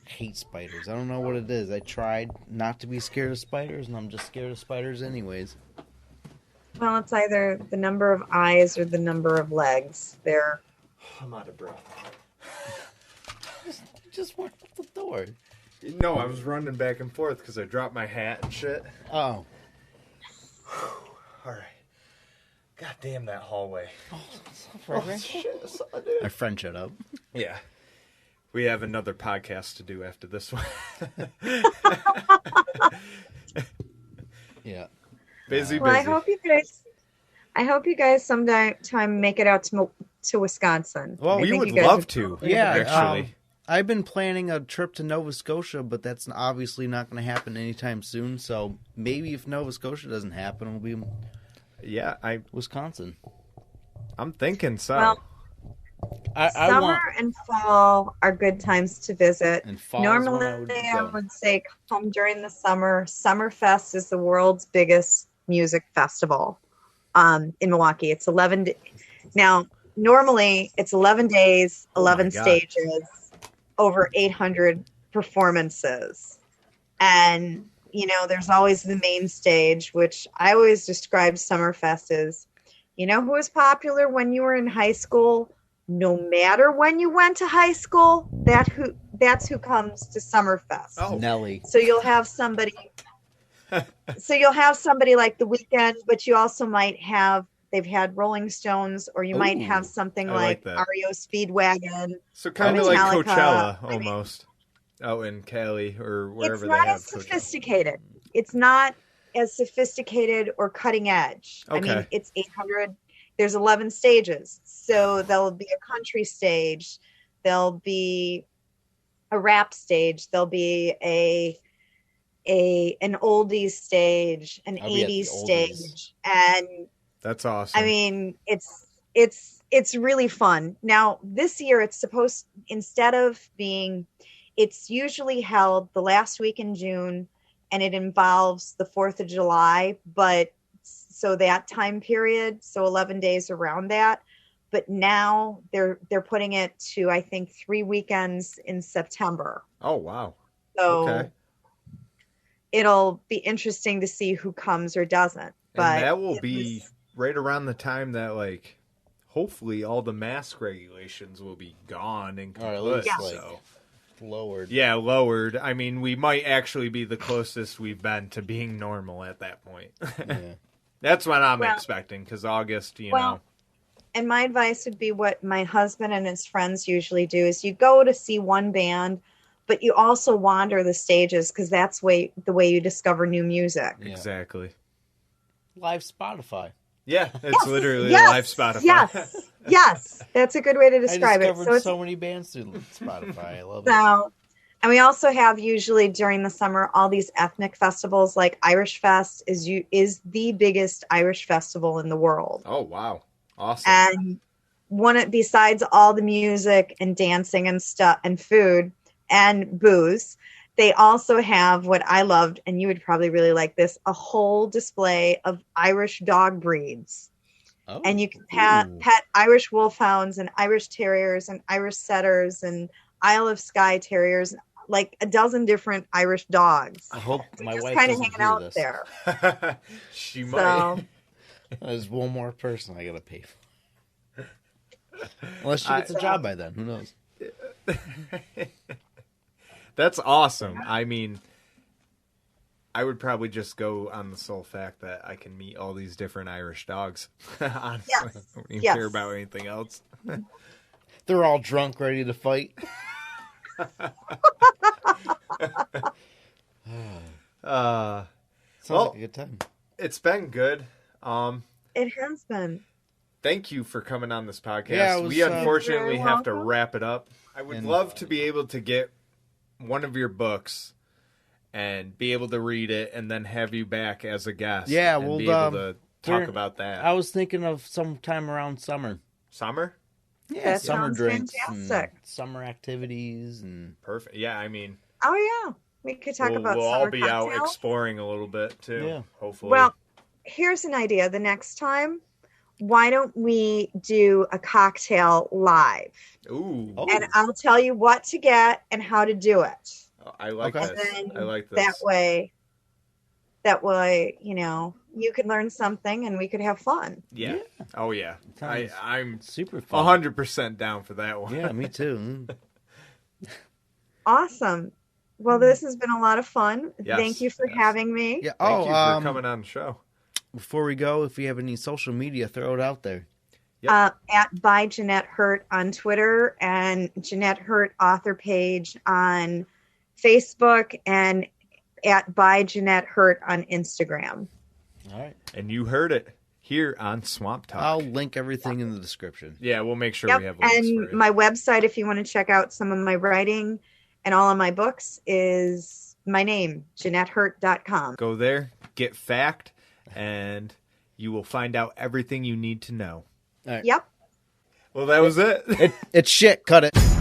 hate spiders. I don't know what it is. I tried not to be scared of spiders, and I'm just scared of spiders anyways. Well, it's either the number of eyes or the number of legs. I'm out of breath. Just went out the door. No, I was running back and forth because I dropped my hat and shit. Oh. All right. God damn that hallway. Oh, shit, my friend shut up. Yeah. We have another podcast to do after this one. Yeah. Busy. I hope you guys sometime make it out to Wisconsin. Well, we would love to. Yeah, actually. I've been planning a trip to Nova Scotia, but that's obviously not going to happen anytime soon. So maybe if Nova Scotia doesn't happen, it'll be Wisconsin. I'm thinking so. Well, summer and fall are good times to visit. Normally, I would say come during the summer. Summerfest is the world's biggest music festival in Milwaukee. It's 11. Now, normally it's 11 days, 11 stages, over 800 performances. And, there's always the main stage, which I always describe Summerfest as, who was popular when you were in high school? No matter when you went to high school, that's who comes to Summerfest. Oh, Nelly. So you'll have somebody like The Weeknd, but you also might have, they've had Rolling Stones, or you might have something like REO Speedwagon. So kind of like Coachella almost. Out in Cali or wherever they have. It's not as sophisticated. It's not as sophisticated or cutting edge. I mean, Okay. it's 800. There's 11 stages. So there'll be a country stage. There'll be a rap stage. There'll be an oldies stage, an I'll be at the 80s oldies. stage. And That's awesome. I mean, it's really fun. Now, this year it's usually held the last week in June, and it involves the 4th of July, but so that time period, so 11 days around that. But now they're putting it to, I think, 3 weekends in September. Oh, wow. So Okay. it'll be interesting to see who comes or doesn't. But And that will be right around the time that, like, hopefully all the mask regulations will be gone and Or at complete. least, Yeah. like, So. lowered. Yeah, lowered. I mean, we might actually be the closest we've been to being normal at that point. Yeah. That's what I'm Well- expecting, because August, you Well, know. And my advice would be what my husband and his friends usually do is you go to see one band, but you also wander the stages because that's the way you discover new music. Yeah. Exactly. Live Spotify. Yeah, it's Yes, literally yes, live Spotify. Yes, yes, that's a good way to describe I it. discovered So so many bands through Spotify. I love it. So, and we also have usually during the summer all these ethnic festivals, like Irish Fest is the biggest Irish festival in the world. Oh, wow. Awesome. And besides all the music and dancing and stuff and food and booze, they also have what I loved, and you would probably really like this, a whole display of Irish dog breeds. Oh, And you can ooh. pet Irish wolfhounds and Irish terriers and Irish setters and Isle of Skye terriers, like a dozen different Irish dogs. I hope my Just wife kind of doesn't hanging hear out this. there. She So, might. There's one more person I gotta pay for. Unless she gets a job by then. Who knows? That's awesome. I mean, I would probably just go on the sole fact that I can meet all these different Irish dogs. Honestly, Yes. I don't even Yes. care about anything else. They're all drunk, ready to fight. Uh, Sounds Well- like a good time. it's been good. it has been. Thank you for coming on this podcast. Yeah, it was, we unfortunately You're have to welcome. wrap it up. I would And- love to be able to get one of your books and be able to read it and then have you back as a guest. Yeah, and we'll, be able to talk we're- about that. I was thinking of sometime around summer. Summer? Yeah, That summer sounds drinks fantastic. and summer activities and Perfect. Yeah, I mean, Oh yeah, we could talk about we'll summer all be out cocktails. exploring a little bit too. Yeah. Hopefully. Well, here's an idea. The next time, why don't we do a cocktail live? ooh, Oh. And I'll tell you what to get and how to do it. I like Okay. this. And I like this. That way, you know, you could learn something and we could have fun. Yeah. Oh yeah. Sounds I'm super fun. 100% down for that one. Yeah, me too. Awesome. Well, this has been a lot of fun. Yes, Thank you for yes. having me. Yeah. Thank you Oh, for coming on the show. before we go, if you have any social media, throw it out there. At by Jeanette Hurt on Twitter and Jeanette Hurt author page on Facebook and at by Jeanette Hurt on Instagram. All right. And you heard it here on Swamp Talk. I'll link everything in the description. Yeah, we'll make sure Yep. we have links And for you. my website, if you want to check out some of my writing and all of my books, is my name, JeanetteHurt.com. Go there, get fact, and you will find out everything you need to know. Yep. Well, that was it. It's shit. Cut it.